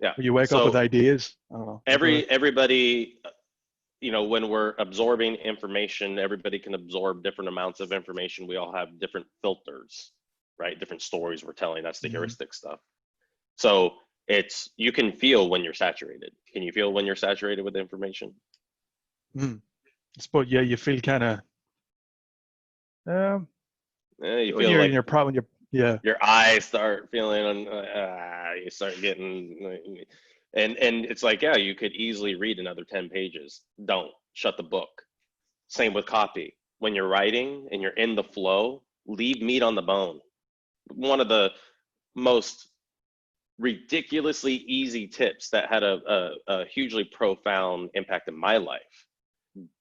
Yeah. When you wake up with ideas. I don't know. Everybody, when we're absorbing information, everybody can absorb different amounts of information. We all have different filters, right? Different stories we're telling. That's the heuristic stuff. So you can feel when you're saturated. Can you feel when you're saturated with information? But yeah, you feel kind of. You feel like your eyes start feeling. You start getting, and it's like, yeah, you could easily read another 10 pages. Don't shut the book. Same with copy. When you're writing and you're in the flow, leave meat on the bone. One of the most ridiculously easy tips that had a hugely profound impact in my life.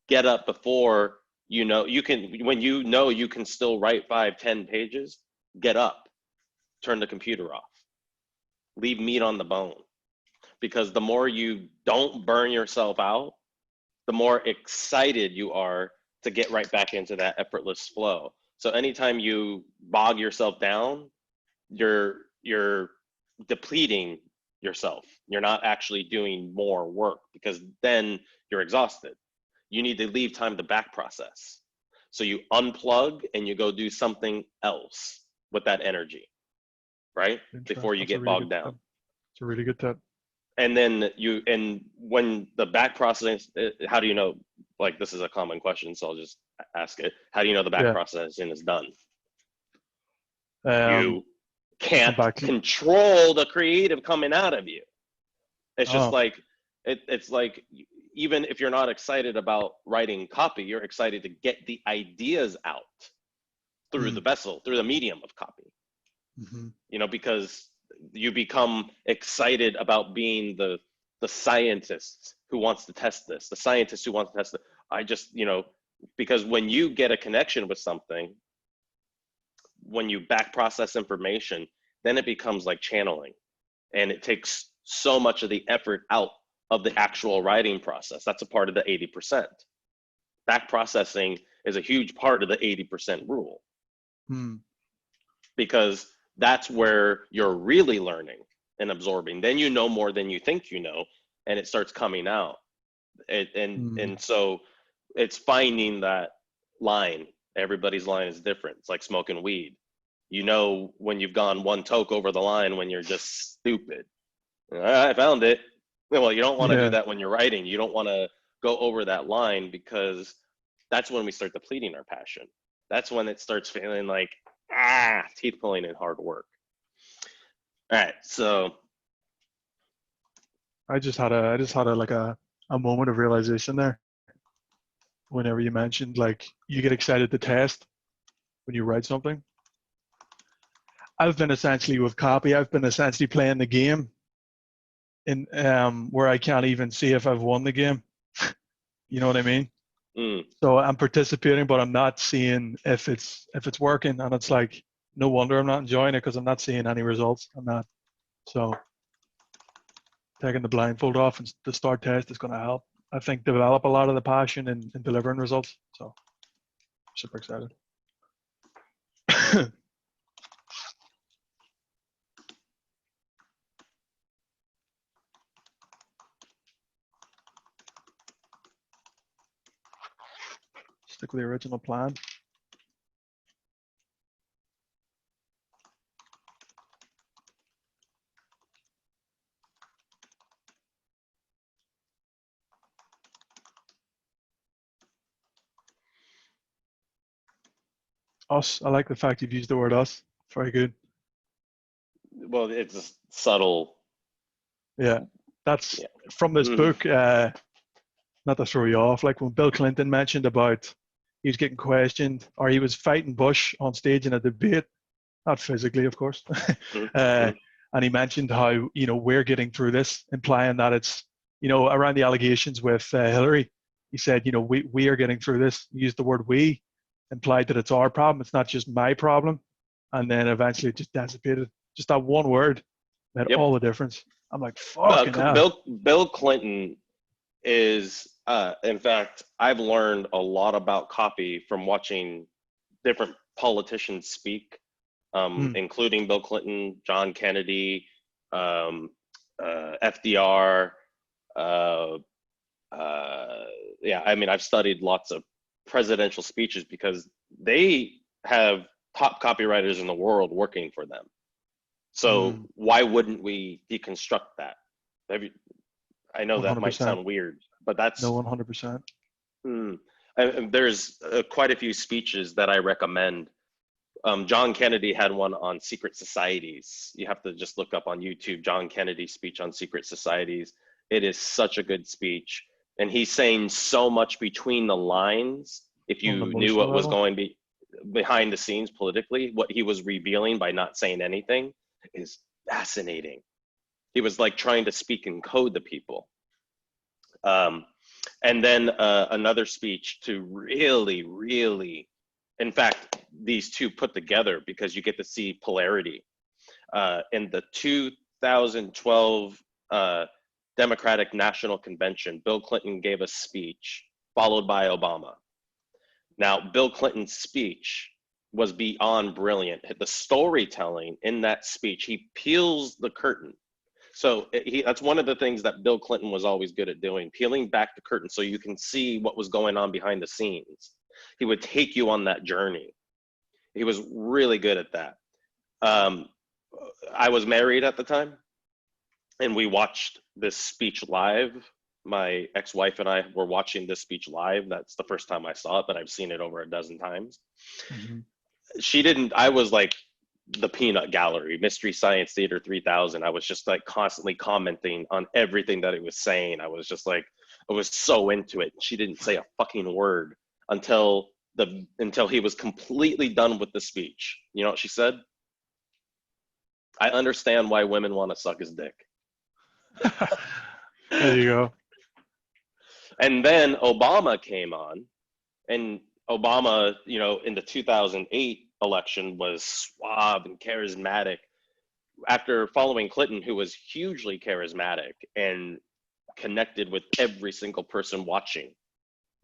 Get up before you can still write 5-10 pages. Get up, turn the computer off, leave meat on the bone, because the more you don't burn yourself out, the more excited you are to get right back into that effortless flow. So anytime you bog yourself down, you're depleting yourself. You're not actually doing more work, because then you're exhausted. You need to leave time to back process. So you unplug and you go do something else with that energy, right? Before you get bogged down. It's a really good tip. And then when the back processing, how do you know, like, this is a common question, so I'll just ask it. How do you know the back processing is done? You can't control the creative coming out of you. It's just like, it's like, even if you're not excited about writing copy, you're excited to get the ideas out through the vessel, through the medium of copy. Because you become excited about being the scientist who wants to test this, the scientist who wants to test it. Because when you get a connection with something, when you back process information, then it becomes like channeling, and it takes so much of the effort out of the actual writing process. That's a part of the 80%. Back processing is a huge part of the 80% rule, because that's where you're really learning and absorbing. Then you know more than you think you know, and it starts coming out. And so it's finding that line. Everybody's line is different. It's like smoking weed. You know when you've gone one toke over the line when you're just stupid. I found it. Well, you don't want to do Yeah. that when you're writing. You don't want to go over that line, because that's when we start depleting our passion. That's when it starts feeling like, teeth pulling and hard work. All right, so I just had a moment of realization there. Whenever you mentioned like you get excited to test when you write something. I've been essentially with copy. I've been essentially playing the game in where I can't even see if I've won the game. You know what I mean? So I'm participating, but I'm not seeing if it's working, and it's like no wonder I'm not enjoying it, because I'm not seeing any results. I'm not. So taking the blindfold off and the start test is going to help, I think, develop a lot of the passion in delivering results. So super excited. Stick with the original plan. Us. I like the fact you've used the word us. Very good. well, it's subtle. Yeah. That's Yeah. from this book, not to throw you off, like when Bill Clinton mentioned about he was getting questioned, or he was fighting Bush on stage in a debate, not physically, of course. And he mentioned how, we're getting through this, implying that it's, around the allegations with Hillary. He said, we are getting through this. He used the word we, implied that it's our problem. It's not just my problem. And then eventually it just dissipated. Just that one word made Yep. all the difference. I'm like, fucking hell. Bill Clinton is, in fact, I've learned a lot about copy from watching different politicians speak, including Bill Clinton, John Kennedy, FDR. Yeah, I mean, I've studied lots of presidential speeches because they have top copywriters in the world working for them. So why wouldn't we deconstruct that? I know that might 100%. sound weird, but that's No, 100%. And there's quite a few speeches that I recommend. John Kennedy had one on secret societies. You have to just look up on YouTube John Kennedy speech on secret societies. It is such a good speech, and he's saying so much between the lines. If you knew what was going behind the scenes politically, what he was revealing by not saying anything is fascinating. He was like trying to speak in code to people. And then another speech to really, in fact, these two put together, because you get to see polarity. In the 2012 Democratic National Convention, Bill Clinton gave a speech followed by Obama. Now, Bill Clinton's speech was beyond brilliant. The storytelling in that speech, he peels the curtain. So that's one of the things that Bill Clinton was always good at doing, peeling back the curtain so you can see what was going on behind the scenes. He would take you on that journey. He was really good at that. I was married at the time, and we watched this speech live. My ex-wife and I were watching this speech live. That's the first time I saw it, but I've seen it over a dozen times. She didn't. I was like the peanut gallery, Mystery Science Theater 3000. I was just like constantly commenting on everything that it was saying. I was just like, I was so into it. She didn't say a fucking word until he was completely done with the speech. You know what she said? I understand why women want to suck his dick. There you go. And then Obama came on, and Obama, in the 2008 election was suave and charismatic. After following Clinton, who was hugely charismatic and connected with every single person watching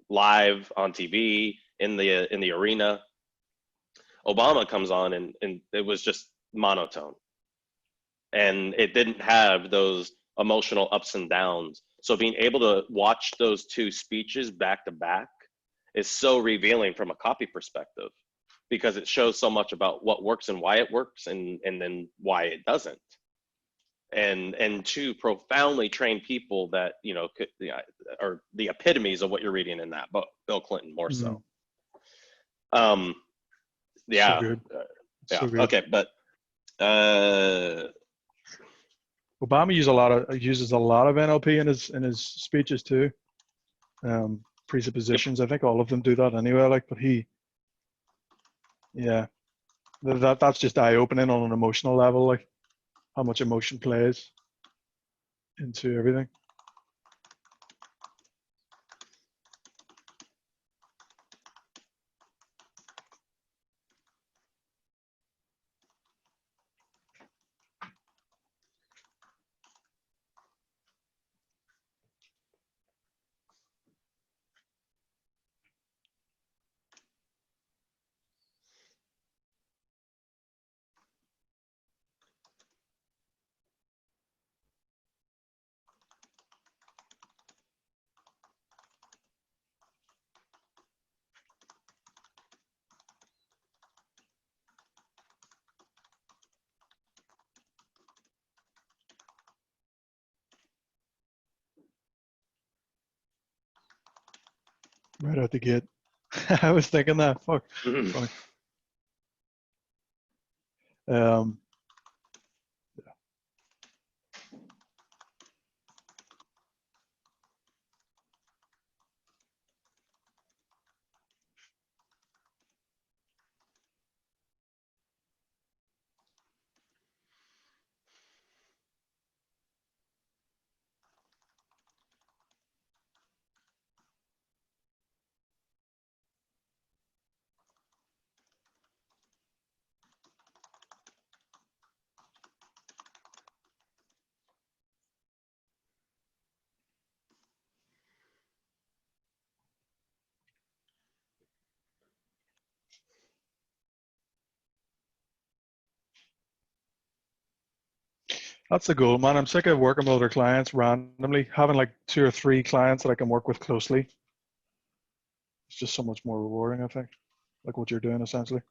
live on TV in the arena, Obama comes on and it was just monotone, and it didn't have those emotional ups and downs. So being able to watch those two speeches back to back is so revealing from a copy perspective. because it shows so much about what works and why it works, and then why it doesn't. And two, profoundly trained people that, you know, could, are the epitomes of what you're reading in that book. Bill Clinton more so. So good. Yeah. So good. Okay, but Obama uses a lot of NLP in his speeches too. Presuppositions. Yep. I think all of them do that anyway. Like, but that's just eye opening on an emotional level. Like, how much emotion plays into everything. Right out the gate. I was thinking that. Fuck. Funny. That's the goal, man. I'm sick of working with other clients randomly, having like 2 or 3 clients that I can work with closely. It's just so much more rewarding, I think, like what you're doing essentially.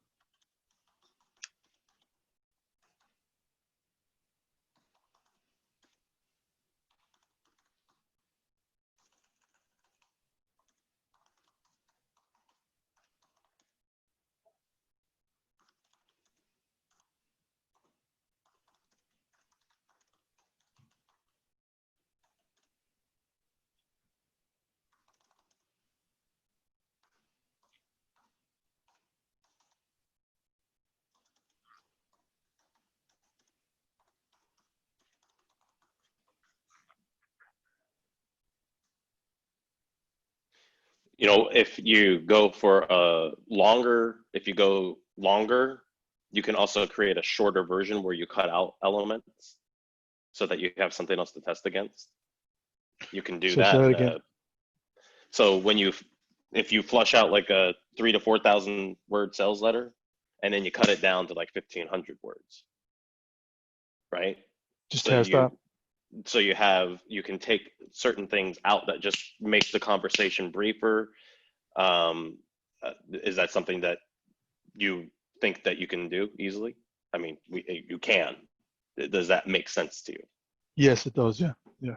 You know, if you go longer, you can also create a shorter version where you cut out elements so that you have something else to test against. You can do So say that. that again. So if you flush out like a 3,000 to 4,000 word sales letter, and then you cut it down to like 1,500 words, right? Just So test that. So you can take certain things out that just make the conversation briefer. Is that something that you think that you can do easily? I mean, you can. Does that make sense to you? Yes, it does. Yeah. Yeah.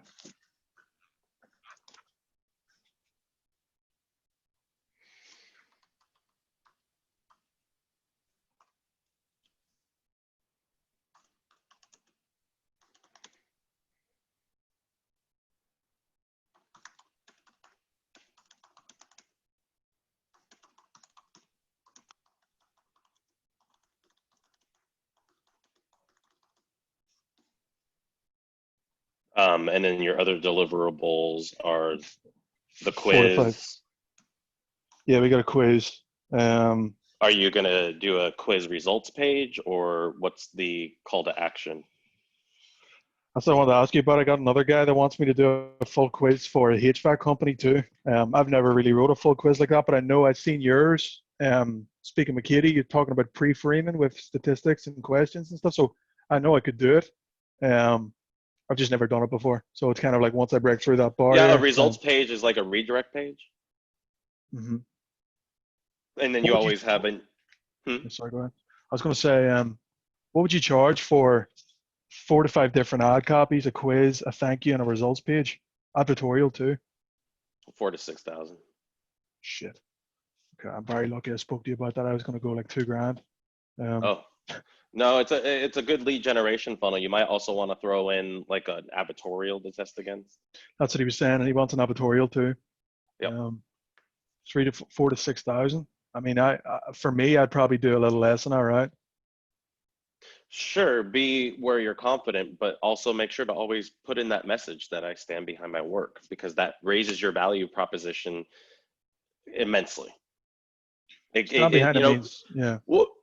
And then your other deliverables are the 4 to 5. quiz. Yeah, we got a quiz. Are you going to do a quiz results page, or what's the call to action? That's what I wanted to ask you about. I got another guy that wants me to do a full quiz for a HVAC company too. I've never really wrote a full quiz like that, but I know I've seen yours. Speaking with Katie, you're talking about pre-framing with statistics and questions and stuff. So I know I could do it. I've just never done it before. So it's kind of like once I break through that barrier. Yeah, a results page is like a redirect page. Mm-hmm. And then you always have Hmm? Sorry, go ahead. I was going to say, what would you charge for 4 to 5 different ad copies, a quiz, a thank you, and a results page? Advertorial too. 4 to 6 thousand. Shit. Okay, I'm very lucky I spoke to you about that. I was going to go like 2 grand. Um, Oh, no, it's a good lead generation funnel. You might also want to throw in like an advertorial to test against. that's what he was saying, and he wants an advertorial too. Yep. Um, 4 to 6 thousand. I mean, for me, I'd probably do a little less than that, right? Sure, be where you're confident, but also make sure to always put in that message that I stand behind my work, because that raises your value proposition immensely. Stand behind You it know, means, yeah.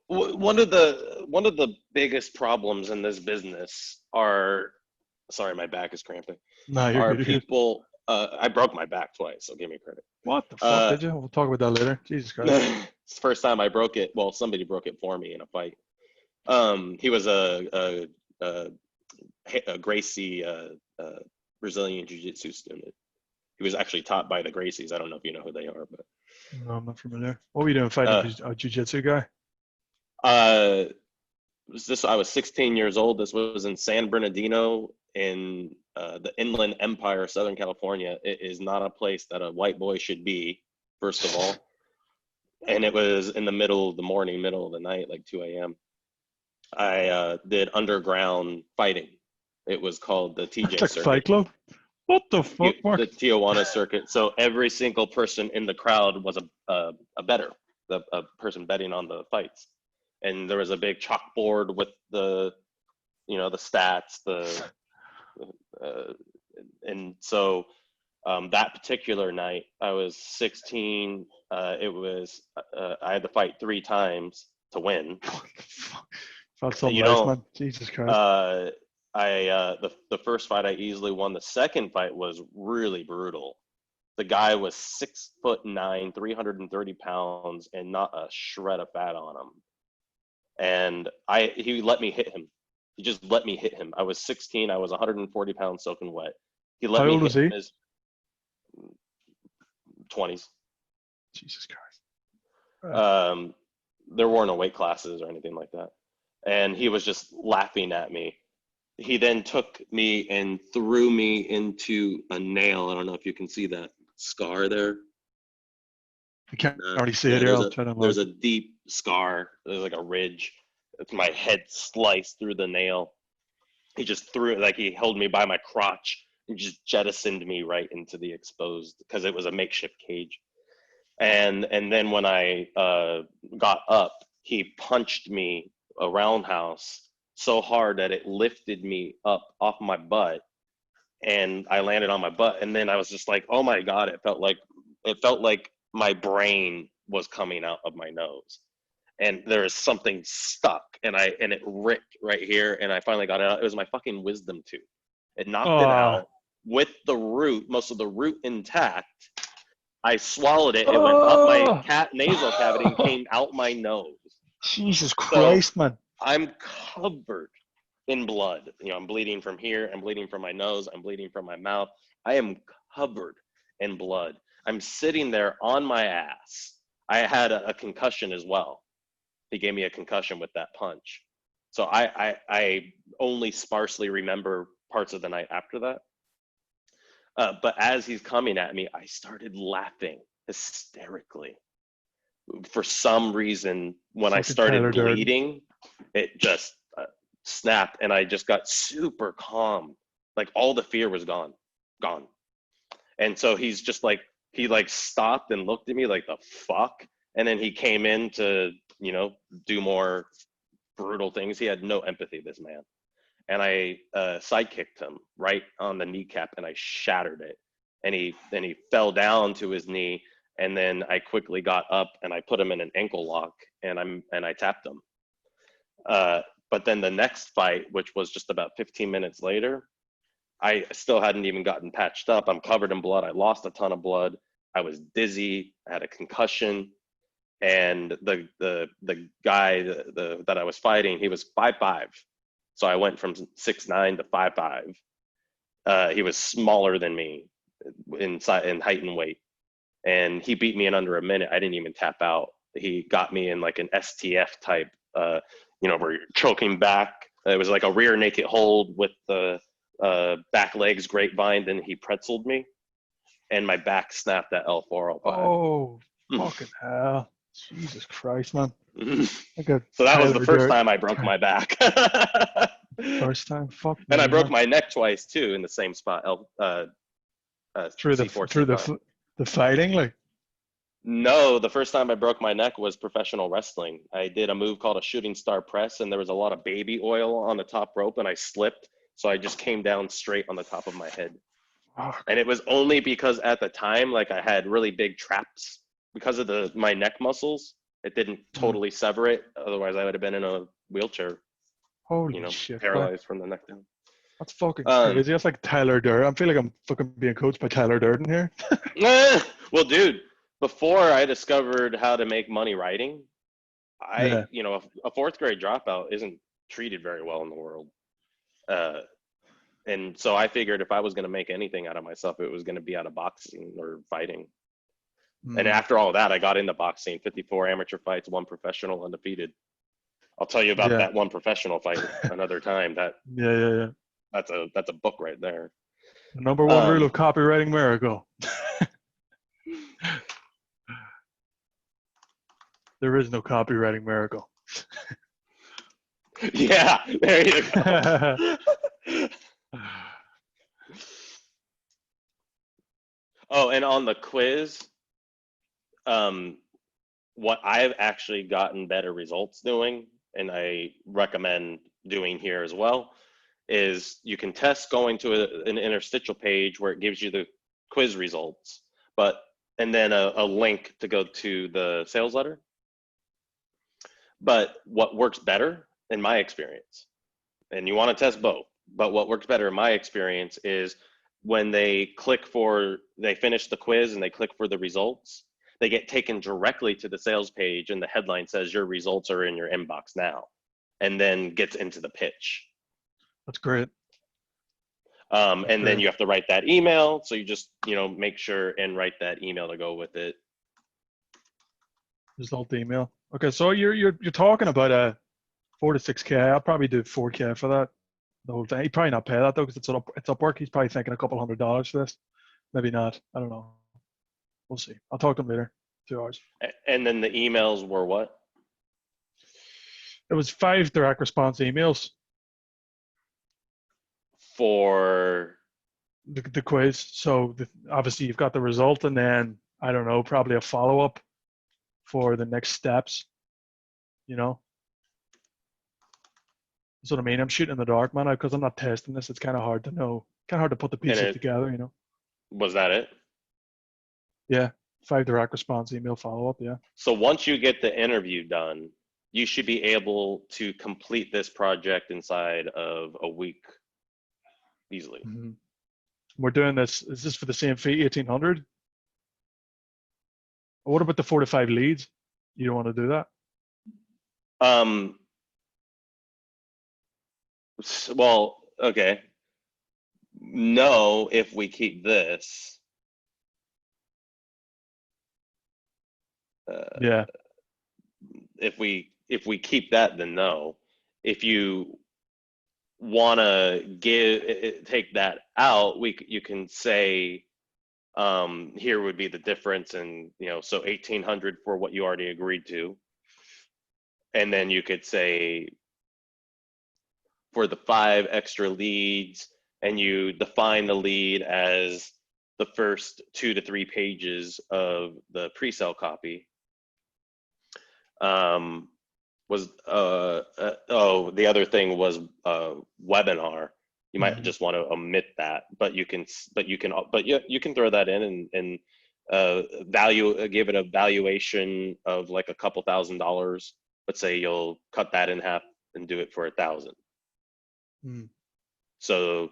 one of the biggest problems in this business are, sorry, my back is cramping, No, you're are good. You're good. people. I broke my back twice, so give me credit. What the fuck Uh, did you? We'll talk about that later. Jesus Christ. it's the first time I broke it. Well, somebody broke it for me in a fight. He was a Gracie Brazilian Jiu-Jitsu student. He was actually taught by the Gracies. I don't know if you know who they are, but No, I'm not familiar. What were you doing fighting uh, a jiu-jitsu guy? uh, I was 16 years old. This was in San Bernardino in the Inland Empire, Southern California. It is not a place that a white boy should be, first of all. And it was in the middle of the morning, middle of the night, like 2 a.m. I did underground fighting. It was called the That's TJ like Fight circuit, Club. What the fuck, the Mark? Tijuana circuit. So every single person in the crowd was a bettor, a person betting on the fights. And there was a big chalkboard with the, the stats, uh, and so that particular night, I was 16. I had to fight 3 times to win. What the fuck? Felt so You nice, know, man. Jesus Christ. uh, the first fight I easily won. The second fight was really brutal. The guy was 6'9", 330 pounds, and not a shred of fat on him. And he let me hit him. He just let me hit him. I was 16. I was 140 pounds soaking wet. He let How me old hit was he? him his 20s. Jesus Christ. Right. There weren't no weight classes or anything like that. And he was just laughing at me. He then took me and threw me into a nail. I don't know if you can see that scar there. I can't already see it Yeah, here. I'll try to there's unlock. a deep scar. There's like a ridge. It's my head sliced through the nail. He just threw it, like he held me by my crotch and just jettisoned me right into the exposed, because it was a makeshift cage. And then when I got up, he punched me a roundhouse so hard that it lifted me up off my butt, and I landed on my butt. And then I was just like, oh my God, it felt like my brain was coming out of my nose. And there is something stuck, and it ripped right here, and I finally got it out. It was my fucking wisdom tooth. It knocked it Oh, out with the root, most of the root intact. I swallowed it. It went up my oh, nasal cavity and came out my nose. Jesus So Christ, man. I'm covered in blood. I'm bleeding from here. I'm bleeding from my nose. I'm bleeding from my mouth. I am covered in blood. I'm sitting there on my ass. I had a concussion as well. He gave me a concussion with that punch. So I only sparsely remember parts of the night after that. But as he's coming at me, I started laughing hysterically. For some reason, when I Fucking started Tyler Durden. bleeding, it just snapped, and I just got super calm. Like all the fear was gone. And so he's just like, he like stopped and looked at me like, the fuck? And then he came in to, do more brutal things. He had no empathy, this man. And I sidekicked him right on the kneecap, and I shattered it. And he fell down to his knee, and then I quickly got up and I put him in an ankle lock, and I tapped him. But then the next fight, which was just about 15 minutes later, I still hadn't even gotten patched up. I'm covered in blood. I lost a ton of blood. I was dizzy. I had a concussion. And the guy that I was fighting, he was 5'5". So I went from 6'9" to 5'5". He was smaller than me in height and weight, and he beat me in under a minute. I didn't even tap out. he got me in like an STF type, where you're choking back. It was like a rear naked hold with the back legs grapevine. Then he pretzeled me, and my back snapped at L405. Oh, fucking hell. Jesus Christ, man. I got So that was the Tyler first Durden. time I broke my back. First time, fuck me, And I broke man. my neck twice too in the same spot. Through C4, C5. the fighting, like. No, the first time I broke my neck was professional wrestling. I did a move called a shooting star press, and there was a lot of baby oil on the top rope, and I slipped. So I just came down straight on the top of my head. Fuck. And it was only because at the time, like I had really big traps because of my neck muscles. It didn't totally sever it. Otherwise, I would have been in a wheelchair, Holy shit, boy. paralyzed from the neck down. That's fucking crazy. That's like Tyler Durden. I feel like I'm fucking being coached by Tyler Durden here. Well, dude, before I discovered how to make money writing, Yeah. a fourth grade dropout isn't treated very well in the world. And so I figured if I was going to make anything out of myself, it was going to be out of boxing or fighting. And after all that, I got into boxing, 54 amateur fights, 1 professional, undefeated. I'll tell you about that 1 professional fight another time. Yeah. That's a book right there. The number 1 rule of copywriting miracle. There is no copywriting miracle. Yeah, there you go. Oh, and on the quiz, what I've actually gotten better results doing, and I recommend doing here as well, is you can test going to an interstitial page where it gives you the quiz results, and then a link to go to the sales letter. But what works better, in my experience, and you want to test both, but what works better in my experience is when they finish the quiz and they click for the results, they get taken directly to the sales page, and the headline says your results are in your inbox now, and then gets into the pitch. That's great. And then you have to write that email. So you just, make sure and write that email to go with it. Result email. Okay, so you're talking about a 4 to 6K. I'll probably do 4K for that. The whole thing. He'd probably not pay that though, because it's Upwork. He's probably thinking a couple $100 for this. Maybe not. I don't know. We'll see. I'll talk to him later. 2 hours. And then the emails were what? It was 5 direct response emails for the quiz. So obviously you've got the result, and then I don't know, probably a follow up for the next steps. That's what I mean. I'm shooting in the dark, man, because I'm not testing this. It's kind of hard to know. Kind of hard to put the pieces together. Was that it? Yeah, 5 direct response email follow up. Yeah. So once you get the interview done, you should be able to complete this project inside of a week easily. Mm-hmm. We're doing this. Is this for the same fee, 1,800? What about the 4 to 5 leads? You don't want to do that? Well, okay. No, if we keep this. Yeah. If we keep that, then no. If you want to take that out, you can say here would be the difference, and so 1,800 for what you already agreed to, and then you could say for the 5 extra leads, and you define the lead as the first 2 to 3 pages of the pre-sale copy. The other thing was webinar. You might just want to omit that, but you can throw that in and give it a valuation of like a couple $1,000. Let's say you'll cut that in half and do it for 1,000. So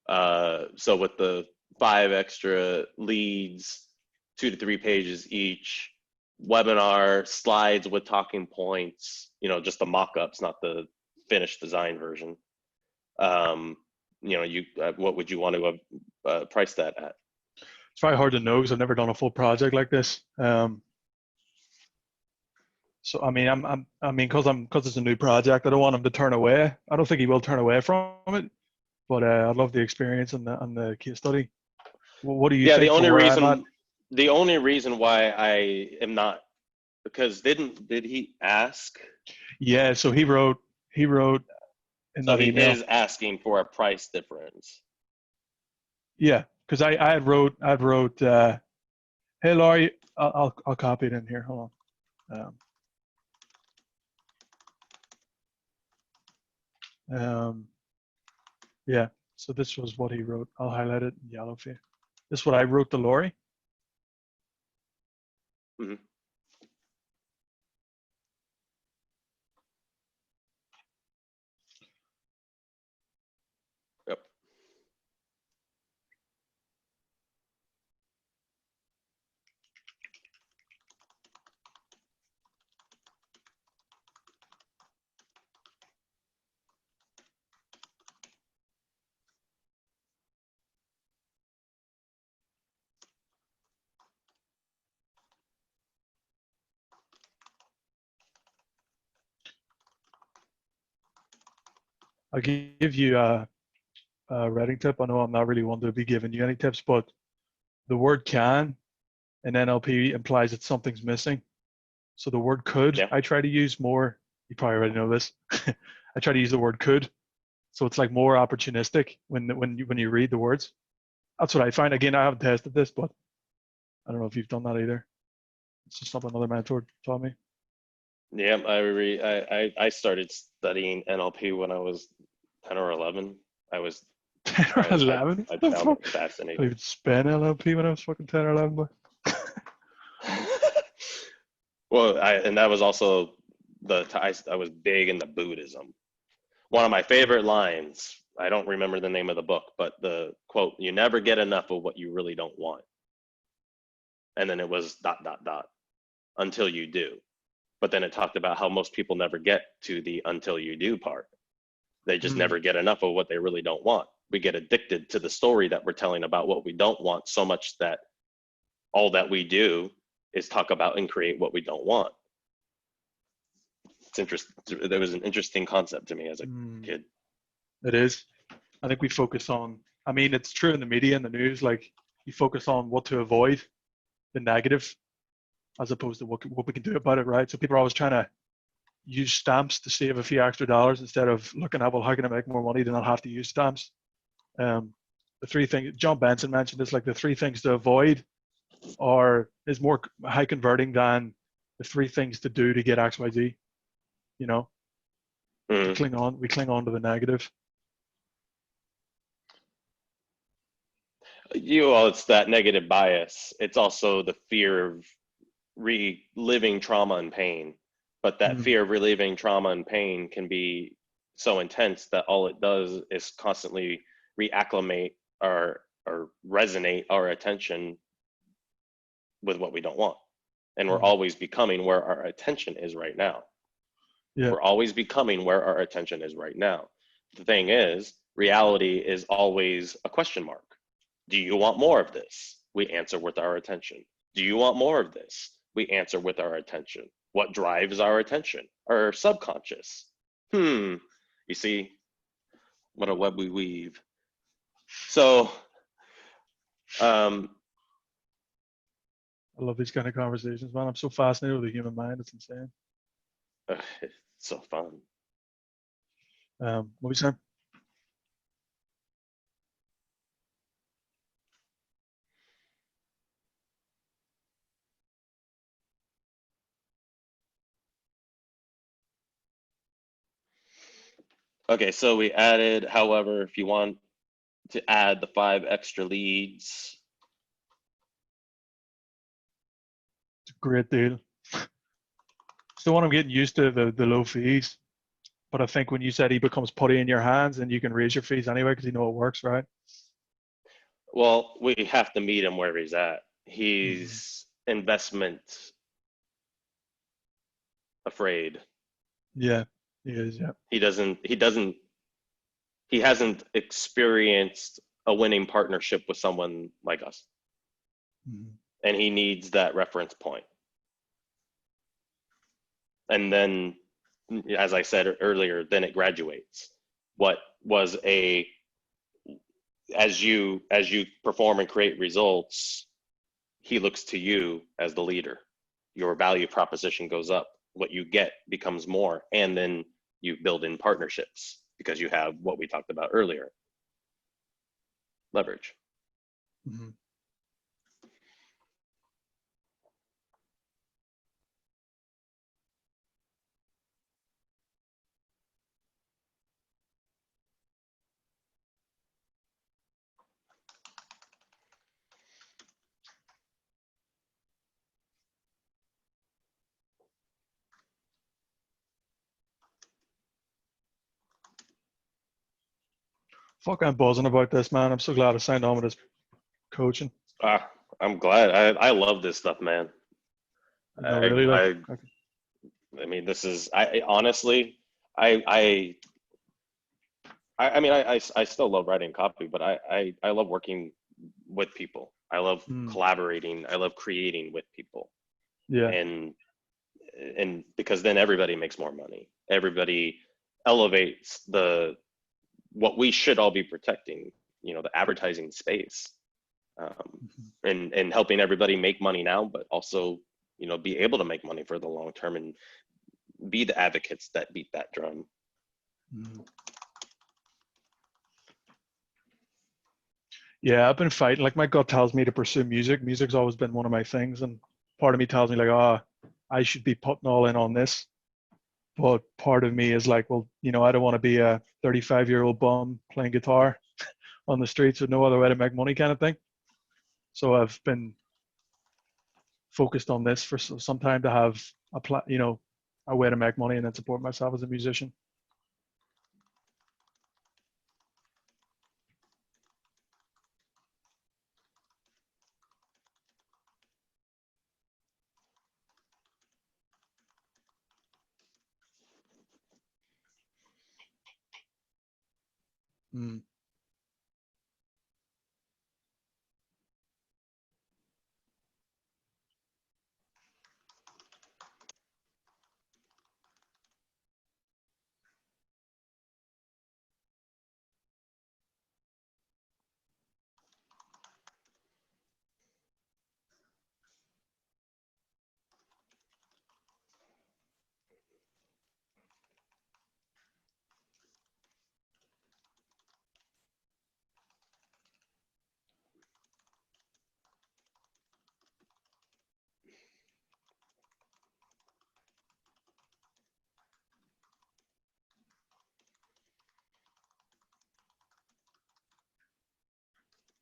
with the 5 extra leads, 2 to 3 pages each, webinar, slides with talking points, just the mock-ups, not the finished design version. What would you want to price that at? It's very hard to know because I've never done a full project like this. So I mean, because it's a new project, I don't want him to turn away. I don't think he will turn away from it, but I love the experience and the case study. What do you Yeah, think for where I'm at? the only reason why I am not, because did he ask? Yeah, so he wrote in So that he email. is asking for a price difference. Yeah, because I had wrote hey Laurie, I'll copy it in here. Hold on. Um, yeah, so this was what he wrote. I'll highlight it in yellow for you. This is what I wrote to Laurie. Hmm. Yep. I'll give you a writing tip. I know I'm not really one to be giving you any tips, but the word can in NLP implies that something's missing. So the word could, Yeah. I try to use more. You probably already know this. I try to use the word could, so it's like more opportunistic when you read the words. That's what I find. Again, I haven't tested this, but I don't know if you've done that either. It's just something another mentor taught me. Yeah, I started studying NLP when I was 10 or 11. I was 10 or 11? I What the found fuck? it I fascinating. even spent LLP when I was fucking 10 or 11, boy. Well, and that was also I was big into Buddhism. One of my favorite lines, I don't remember the name of the book, but the quote, "You never get enough of what you really don't want." And then it was dot dot dot until you do. But then it talked about how most people never get to the until you do part. They just Mm, never get enough of what they really don't want. We get addicted to the story that we're telling about what we don't want so much that all that we do is talk about and create what we don't want. It's interesting. There was an interesting concept to me as a mm, kid. it is. I think we focus on, I mean, it's true in the media and the news, like you focus on what to avoid, the negative, as opposed to what we can do about it, right? So people are always trying to use stamps to save a few extra dollars instead of looking at, well, how can I make more money? Then I'll have to use stamps. Um, the three things, John Benson mentioned this, like the three things to avoid is more high converting than the three things to do to get XYZ. You know, Mm. we cling on to the negative. Well, it's that negative bias. It's also the fear of reliving trauma and pain. But that Mm, fear of reliving trauma and pain can be so intense that all it does is constantly reacclimate or resonate our attention with what we don't want. And we're mm, always becoming where our attention is right now. yeah. We're always becoming where our attention is right now. The thing is, reality is always a question mark. Do you want more of this? We answer with our attention. Do you want more of this? We answer with our attention. What drives our attention? Our subconscious. You see what a web we weave. So, um, I love these kind of conversations, man. I'm so fascinated with the human mind. It's insane. it's so fun. What we saying? Okay, so we added, however, if you want to add the 5 extra leads. It's a great deal. Still want him getting used to the low fees. But I think when you said he becomes putty in your hands and you can raise your fees anyway because you know it works, right? Well, we have to meet him where he's at. Mm-hmm. He's investment afraid. Yeah, he is. Yeah. He hasn't experienced a winning partnership with someone like us. Mm-hmm. And he needs that reference point. And then, as I said earlier, then it graduates. What was a as you perform and create results, he looks to you as the leader. Your value proposition goes up. What you get becomes more, and then you build in partnerships because you have what we talked about earlier, leverage. Mm-hmm. Fuck, I'm buzzing about this, man. I'm so glad I signed on with this coaching. Ah, I'm glad. I love this stuff, man. No, I really, like, I I mean, this is I honestly I I I mean I still love writing copy, but I love working with people. I love mm, collaborating. I love creating with people, yeah. and because then everybody makes more money. Everybody elevates the what we should all be protecting. The advertising space, Mhm. and helping everybody make money now, but also be able to make money for the long term and be the advocates that beat that drum. Mm. Yeah, I've been fighting. Like, my gut tells me to pursue music. Music's always been one of my things, and part of me tells me like, I should be putting all in on this. But part of me is like, well, I don't want to be a 35-year-old bum playing guitar on the streets with no other way to make money, kind of thing. So I've been focused on this for some time to have a way to make money and then support myself as a musician. Mm.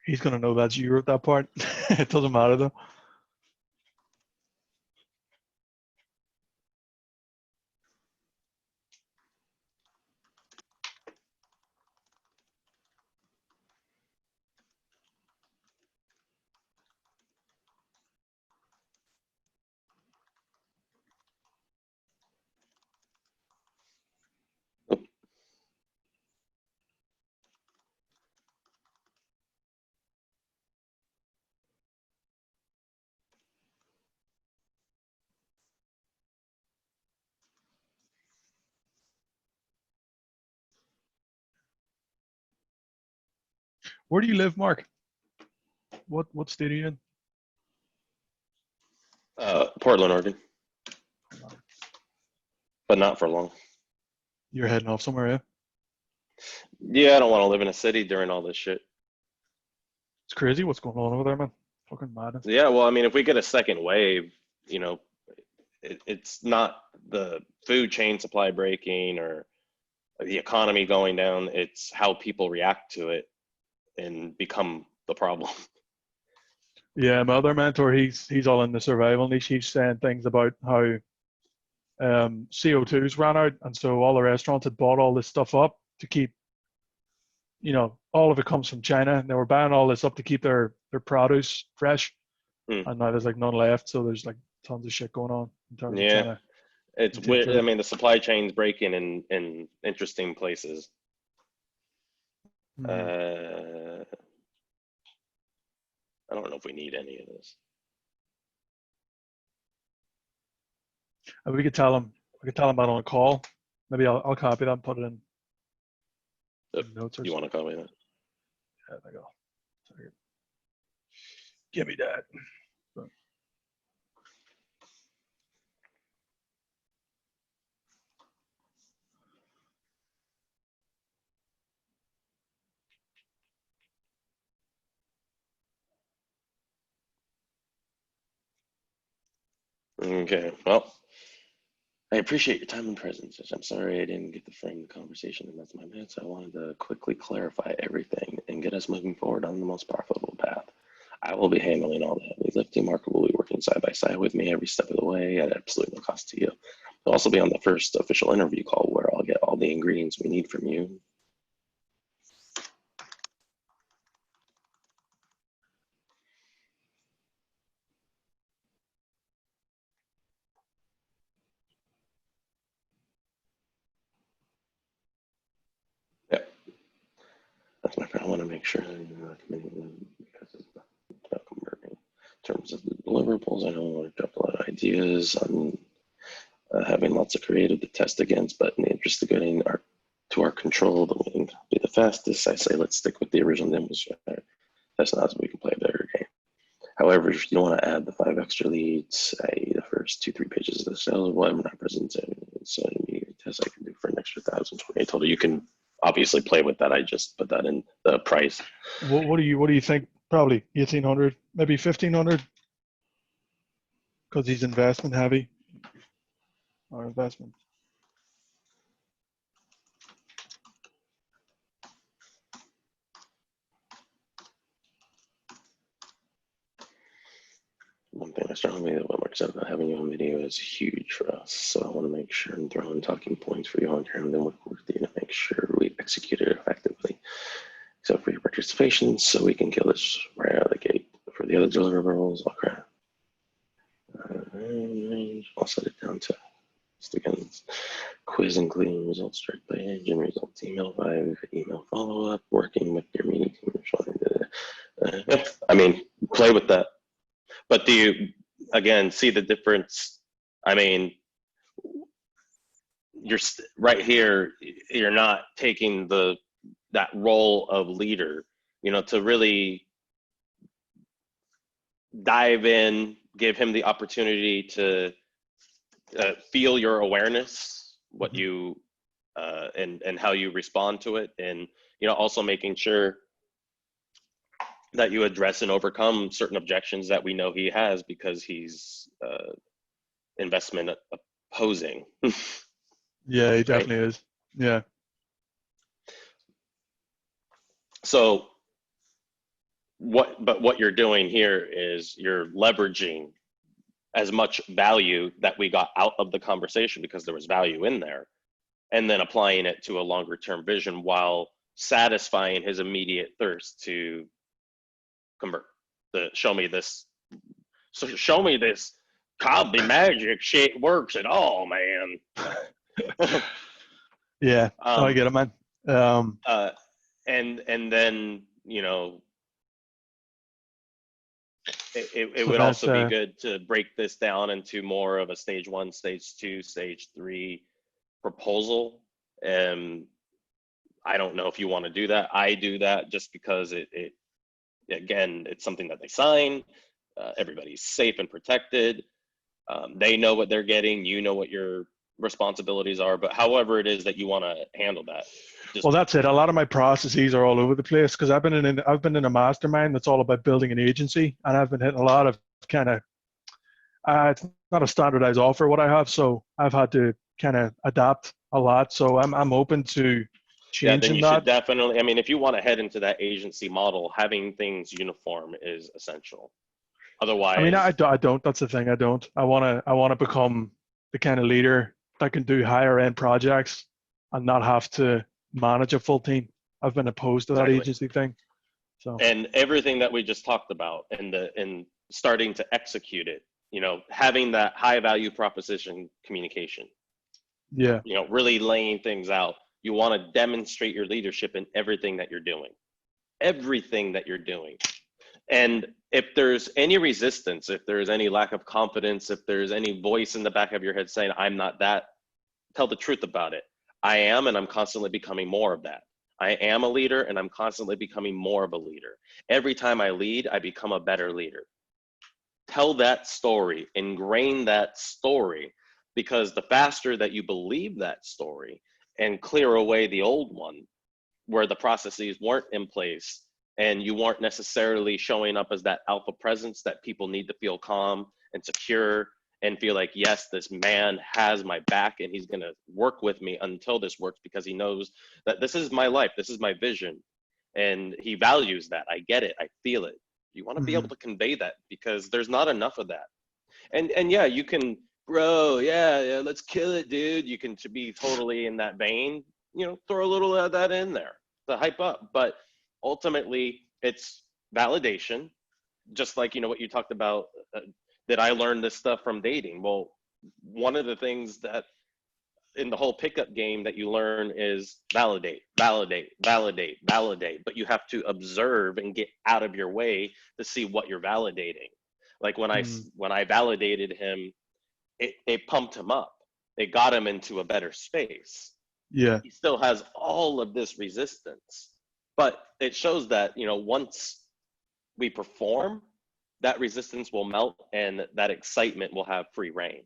He's gonna know that you wrote that part. It doesn't matter though. Where do you live, Mark? What state are you in? Portland, Oregon, but not for long. You're heading off somewhere, yeah? Yeah, I don't want to live in a city during all this shit. It's crazy what's going on over there, man. Fucking madness. Yeah, well, I mean, if we get a second wave, you know, it's not the food chain supply breaking or the economy going down. It's how people react to it and become the problem. Yeah, my other mentor, he's all in the survival niche. He's saying things about how CO2's ran out, and so all the restaurants had bought all this stuff up to keep, all of it comes from China, and they were buying all this up to keep their produce fresh, Hmm. and now there's like none left. So there's like tons of shit going on in terms of Yeah, trying to it's maintain weird. I food. mean, the supply chain's breaking in interesting places. Mm-hmm. Uh, I don't know if we need any of this. And we could tell them I can tell him that on a call. Maybe I'll copy that and put it in If notes or you want something. to copy that. Yeah, there you go. Sorry. Give me that. Okay, well, I appreciate your time and presence. I'm sorry I didn't get to frame the conversation, and that's my bad. So I wanted to quickly clarify everything and get us moving forward on the most profitable path. I will be handling all the heavy lifting. Mark will be working side by side with me every step of the way at absolutely no cost to you. I'll also be on the first official interview call where I'll get all the ingredients we need from you. Yeah, that's my friend. I want to make sure that you're not committing them because it's not about converting. In terms of the deliverables, I know I want to drop a lot of ideas on having lots of creative to test against, but in the interest of getting to our control, the way to be the fastest, I say let's stick with the original demonstrator. That's not so we can play a better game. However, if you don't want to add the 5 extra leads, i.e. the first 2-3 pages of the sales webinar presentation, so an immediate test I can do for an extra 1,028 total. You can obviously play with that. I just put that in the price. What do you think? Probably 1,800, maybe 1,500, because he's investment heavy. Or investment. One thing I strongly believe that what Mark said about having you on video is huge for us. So I want to make sure I'm throwing talking points for you on here and then work with you to make sure we execute it effectively. Except for your participation, so we can kill this right out of the gate. For the other deliverables, I'll crap. I'll set it down to just again quiz including results direct by engine results email 5 email follow-up working with your meeting team. I mean, play with that. But do you, again, see the difference? I mean, you're right here, you're not taking that role of leader, to really dive in, give him the opportunity to feel your awareness, what you, and how you respond to it. And, also making sure that you address and overcome certain objections that we know he has because he's investment opposing. Yeah, he definitely is. Yeah. So what you're doing here is you're leveraging as much value that we got out of the conversation because there was value in there, and then applying it to a longer term vision while satisfying his immediate thirst to convert. Show me this copy magic shit works at all, man. Yeah, I get it, man. And then it would also be good to break this down into more of a stage 1, stage 2, stage 3 proposal. And I don't know if you want to do that. I do that just because again, it's something that they sign. Everybody's safe and protected. They know what they're getting. You know what your responsibilities are, but however it is that you want to handle that. Well, that's it. A lot of my processes are all over the place because I've been in a mastermind that's all about building an agency, and I've been hitting a lot of kind of it's not a standardized offer what I have, so I've had to kind of adapt a lot. So I'm open to changing then you that. should definitely. I mean, if you want to head into that agency model, having things uniform is essential. Otherwise, I mean, I don't. That's the thing. I don't. I want to become the kind of leader that can do higher end projects and not have to manage a full team. I've been opposed to that agency thing. So, and everything that we just talked about and starting to execute it, having that high value proposition communication. Yeah. Really laying things out. You want to demonstrate your leadership in everything that you're doing. Everything that you're doing. And if there's any resistance, if there's any lack of confidence, if there's any voice in the back of your head saying, I'm not that, tell the truth about it. I am, and I'm constantly becoming more of that. I am a leader, and I'm constantly becoming more of a leader. Every time I lead, I become a better leader. Tell that story, ingrain that story, because the faster that you believe that story and clear away the old one where the processes weren't in place and you weren't necessarily showing up as that alpha presence that people need to feel calm and secure and feel like, yes, this man has my back and he's going to work with me until this works, because he knows that this is my life, this is my vision, and he values that. I get it, I feel it. You want to be able to convey that, because there's not enough of that. And yeah, you can, bro, yeah, let's kill it, dude. You can, to be totally in that vein, throw a little of that in there to hype up. But ultimately, it's validation. Just like, what you talked about, that I learned this stuff from dating. Well, one of the things that in the whole pickup game that you learn is validate, validate, validate, validate. But you have to observe and get out of your way to see what you're validating. Like when I validated him, it pumped him up. It got him into a better space. Yeah. He still has all of this resistance, but it shows that, once we perform, that resistance will melt and that excitement will have free reign.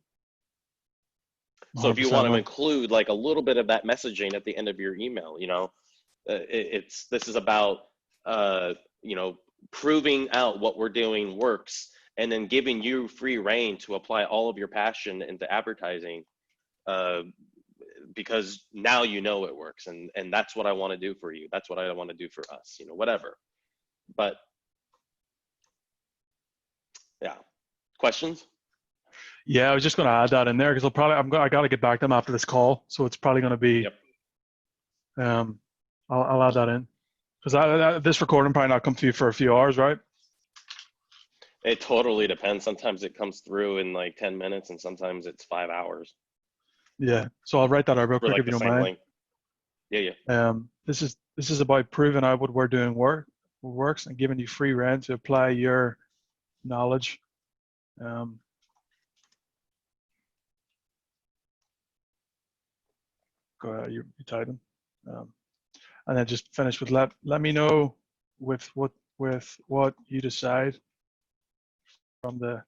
So if you want to include like a little bit of that messaging at the end of your email, this is about, proving out what we're doing works, and then giving you free reign to apply all of your passion into advertising, because now it works, and that's what I want to do for you. That's what I want to do for us, whatever. But yeah, questions? Yeah, I was just going to add that in there because I got to get back to them after this call, so it's probably going to be. Yep. I'll add that in because this recording probably not come to you for a few hours, right? It totally depends. Sometimes it comes through in like 10 minutes, and sometimes it's 5 hours. Yeah. So I'll write that out real quick like if you the don't same mind. link. Yeah. This is about proving out what we're doing works and giving you free rein to apply your knowledge. Go ahead, you typing, and then just finish with let me know with what you decide from the.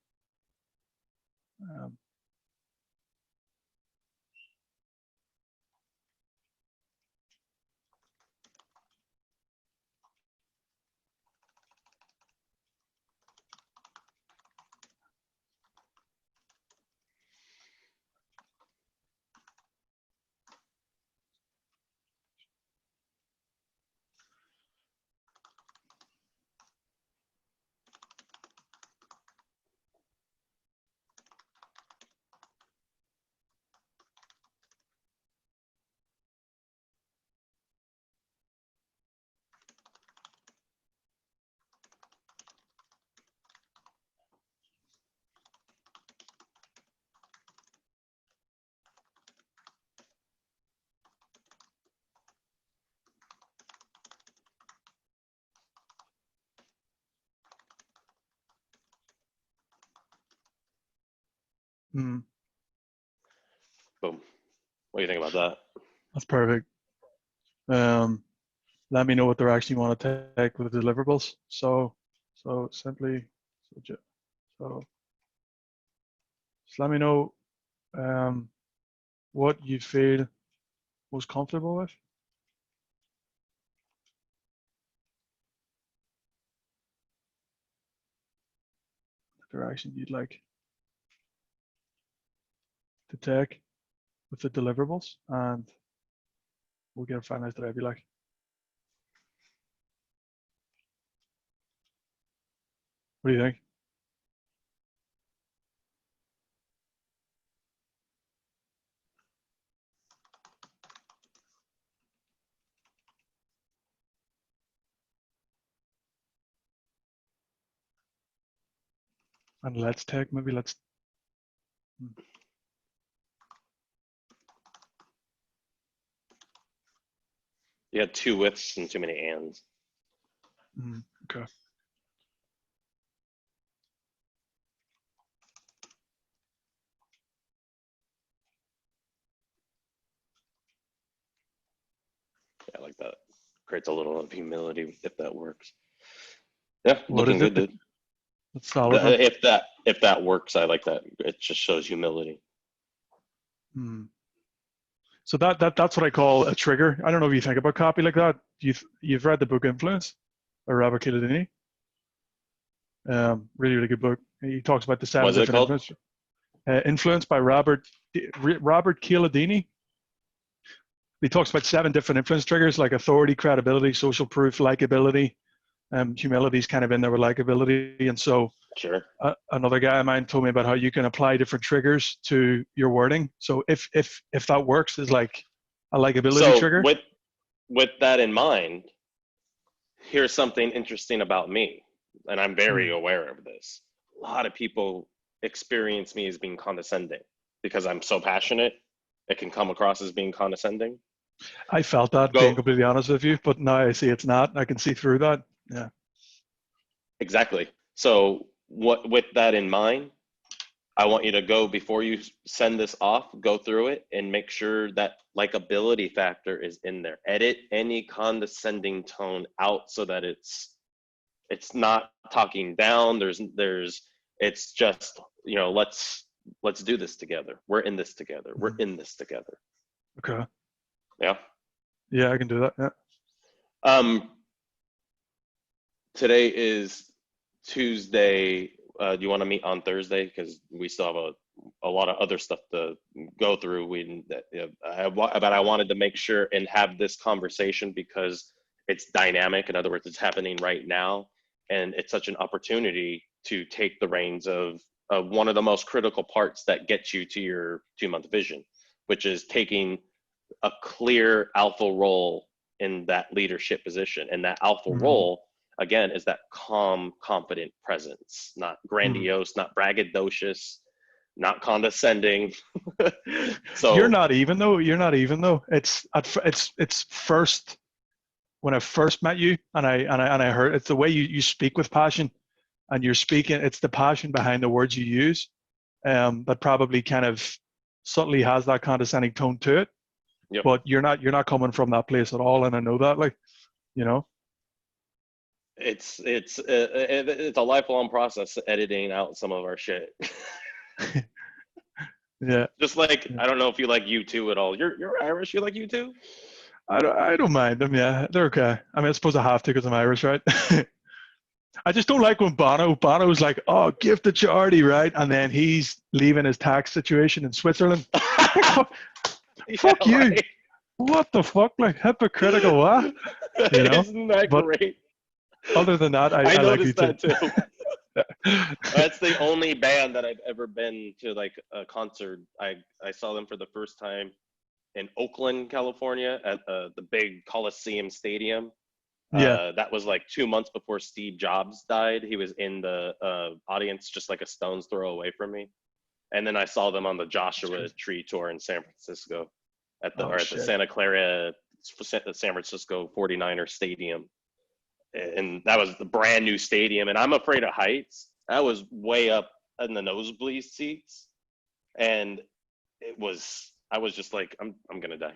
Boom. What do you think about that? That's perfect. Let me know what direction you want to take with the deliverables. So simply, just let me know what you feel most comfortable with. The direction you'd like to take with the deliverables, and we'll get it finalized today if you like. What do you think? And let's. You had two withs and too many ands. Okay. Yeah, I like that. Creates a little of humility if that works. Yeah, What looking is good, it? dude. That's solid, man. If that works, I like that. It just shows humility. Hmm. So that's what I call a trigger. I don't know if you think about copy like that. You've read the book Influence by Robert Cialdini. Really, really good book. He talks about the 7 What's it different called? influence. Influence by Robert Cialdini. He talks about 7 different influence triggers like authority, credibility, social proof, likability. Humility is kind of in there with likability. And so Sure. another guy of mine told me about how you can apply different triggers to your wording. So if that works is like a likability So trigger. with that in mind, here's something interesting about me, and I'm very Hmm. aware of this. A lot of people experience me as being condescending because I'm so passionate. It can come across as being condescending. I felt that, being Go completely honest with you, but now I see it's not. I can see through that. Yeah. exactly. So what with that in mind, I want you to go before you send this off, go through it and make sure that likability factor is in there. Edit any condescending tone out so that it's not talking down. There's it's just, let's do this together. We're in this together. We're Mhm. in this together. Okay. Yeah. Yeah, I can do that. Yeah. Um Today is Tuesday. Do you want to meet on Thursday? Because we still have a lot of other stuff to go through. But I wanted to make sure and have this conversation because it's dynamic. In other words, it's happening right now, and it's such an opportunity to take the reins of one of the most critical parts that gets you to your 2-month vision, which is taking a clear alpha role in that leadership position. And that alpha Mm-hmm. role, again, is that calm, confident presence, not Mm-hmm. grandiose, not braggadocious, not condescending. You're So, not even though. You're not even though. It's first when I first met you, and I heard it's the way you speak with passion, and you're speaking. It's the passion behind the words you use, that probably kind of subtly has that condescending tone to it. yep, But you're not coming from that place at all, and I know that. Like, you know. it's a lifelong process editing out some of our shit. Yeah. Just like Yeah. I don't know if you like U2 at all. You're Irish. You like U2? I don't mind them. Yeah, they're okay. I mean, I suppose I have to because I'm Irish, right? I just don't like when Bono's like, "Oh, give the charity," right? And then he's leaving his tax situation in Switzerland. Like, fuck, Yeah, fuck you. right. What the fuck? Like hypocritical, what? You know? Isn't that But great? other than that, I, I I like you noticed too. that too. That's the only band that I've ever been to like a concert. I saw them for the first time in Oakland, California, at the big Coliseum Stadium. Yeah. That was like 2 months before Steve Jobs died. He was in the audience just like a stone's throw away from me. And then I saw them on the Joshua Tree tour in San Francisco Oh at the shit. Santa Clara San Francisco 49er Stadium. And that was the brand new stadium. And I'm afraid of heights. That was way up in the nosebleed seats. And I was just like, I'm going to die.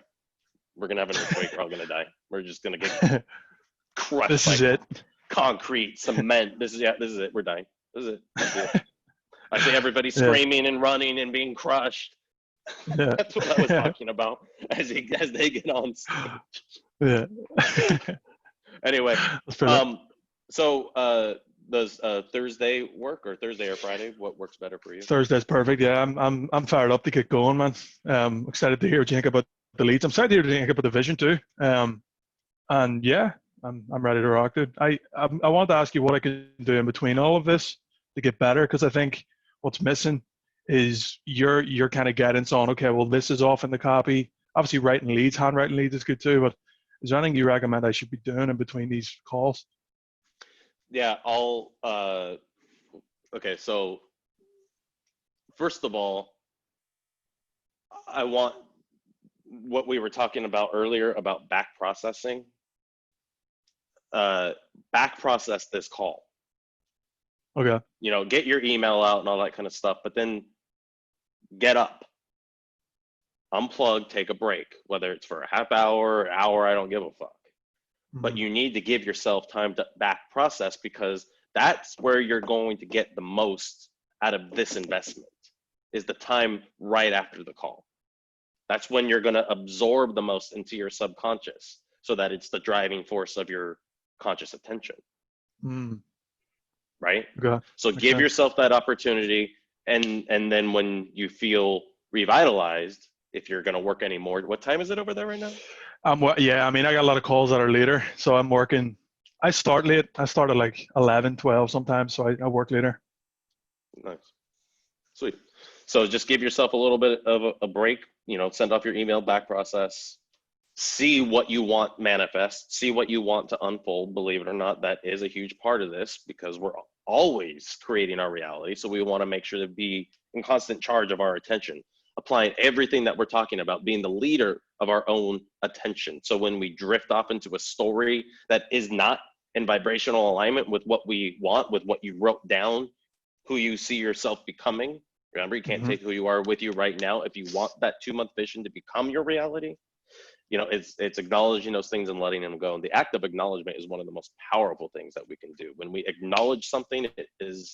We're going to have an earthquake. We're all going to die. We're just going to get crushed This by is it. concrete, cement. This is it. We're dying. This is it. That's it. I see everybody Yeah. screaming and running and being crushed. Yeah. That's what I was talking about as they get on stage. Yeah. Anyway, That's brilliant. so does Thursday work or Thursday or Friday? What works better for you? Thursday's perfect. Yeah, I'm fired up to get going, man. Excited to hear what you think about the leads. I'm excited to hear what you think about the vision too. And yeah, I'm ready to rock, dude. I want to ask you what I can do in between all of this to get better, because I think what's missing is your kind of guidance on, okay, well, this is off in the copy. Obviously, writing leads, handwriting leads is good too, but is there anything you recommend I should be doing in between these calls? Yeah, okay, so first of all, I want what we were talking about earlier about back processing. Back process this call. Okay. Get your email out and all that kind of stuff, but then get up unplug, take a break, whether it's for a half hour, an hour, I don't give a fuck. But you need to give yourself time to back process, because that's where you're going to get the most out of this investment, is the time right after the call. That's when you're going to absorb the most into your subconscious, so that it's the driving force of your conscious attention. Right? Okay. So give yourself that opportunity. And then when you feel revitalized, if you're going to work anymore, what time is it over there right now? Yeah, I mean, I got a lot of calls that are later, so I'm working. I start late. I start at like 11, 12 sometimes, so I work later. Nice. Sweet. So just give yourself a little bit of a break, send off your email, back process, see what you want manifest, see what you want to unfold. Believe it or not, that is a huge part of this, because we're always creating our reality. So we want to make sure to be in constant charge of our attention, applying everything that we're talking about, being the leader of our own attention. So when we drift off into a story that is not in vibrational alignment with what we want, with what you wrote down, who you see yourself becoming. Remember, you can't take who you are with you right now. If you want that 2-month vision to become your reality, it's acknowledging those things and letting them go. And the act of acknowledgement is one of the most powerful things that we can do. When we acknowledge something, it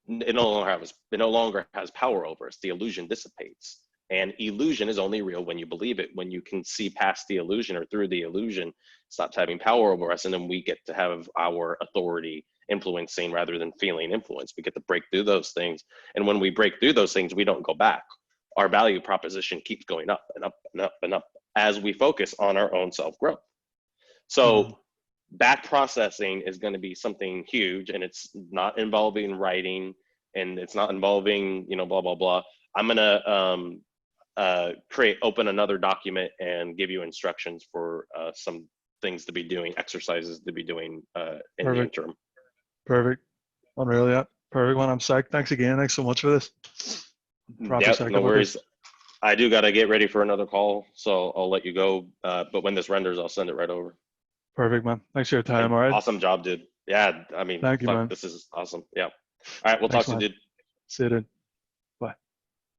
no longer has power over us. The illusion dissipates. And illusion is only real when you believe it. When you can see past the illusion, or through the illusion, it stops having power over us. And then we get to have our authority influencing rather than feeling influence. We get to break through those things. And when we break through those things, we don't go back. Our value proposition keeps going up and up and up and up as we focus on our own self-growth. So back processing is going to be something huge, and it's not involving writing, and it's not involving, blah, blah, blah. I'm going to open another document and give you instructions for some things to be doing, exercises to be doing in the interim. Perfect. Unreal, yeah. Perfect one. I'm psyched. Thanks again. Thanks so much for this. Yep, no worries. I do got to get ready for another call, so I'll let you go. But when this renders, I'll send it right over. Perfect, man. Thanks for your time. All right. Awesome job, dude. Yeah, I mean, thank you, man. This is awesome. Yeah. All right, we'll talk to you, dude. See you, dude.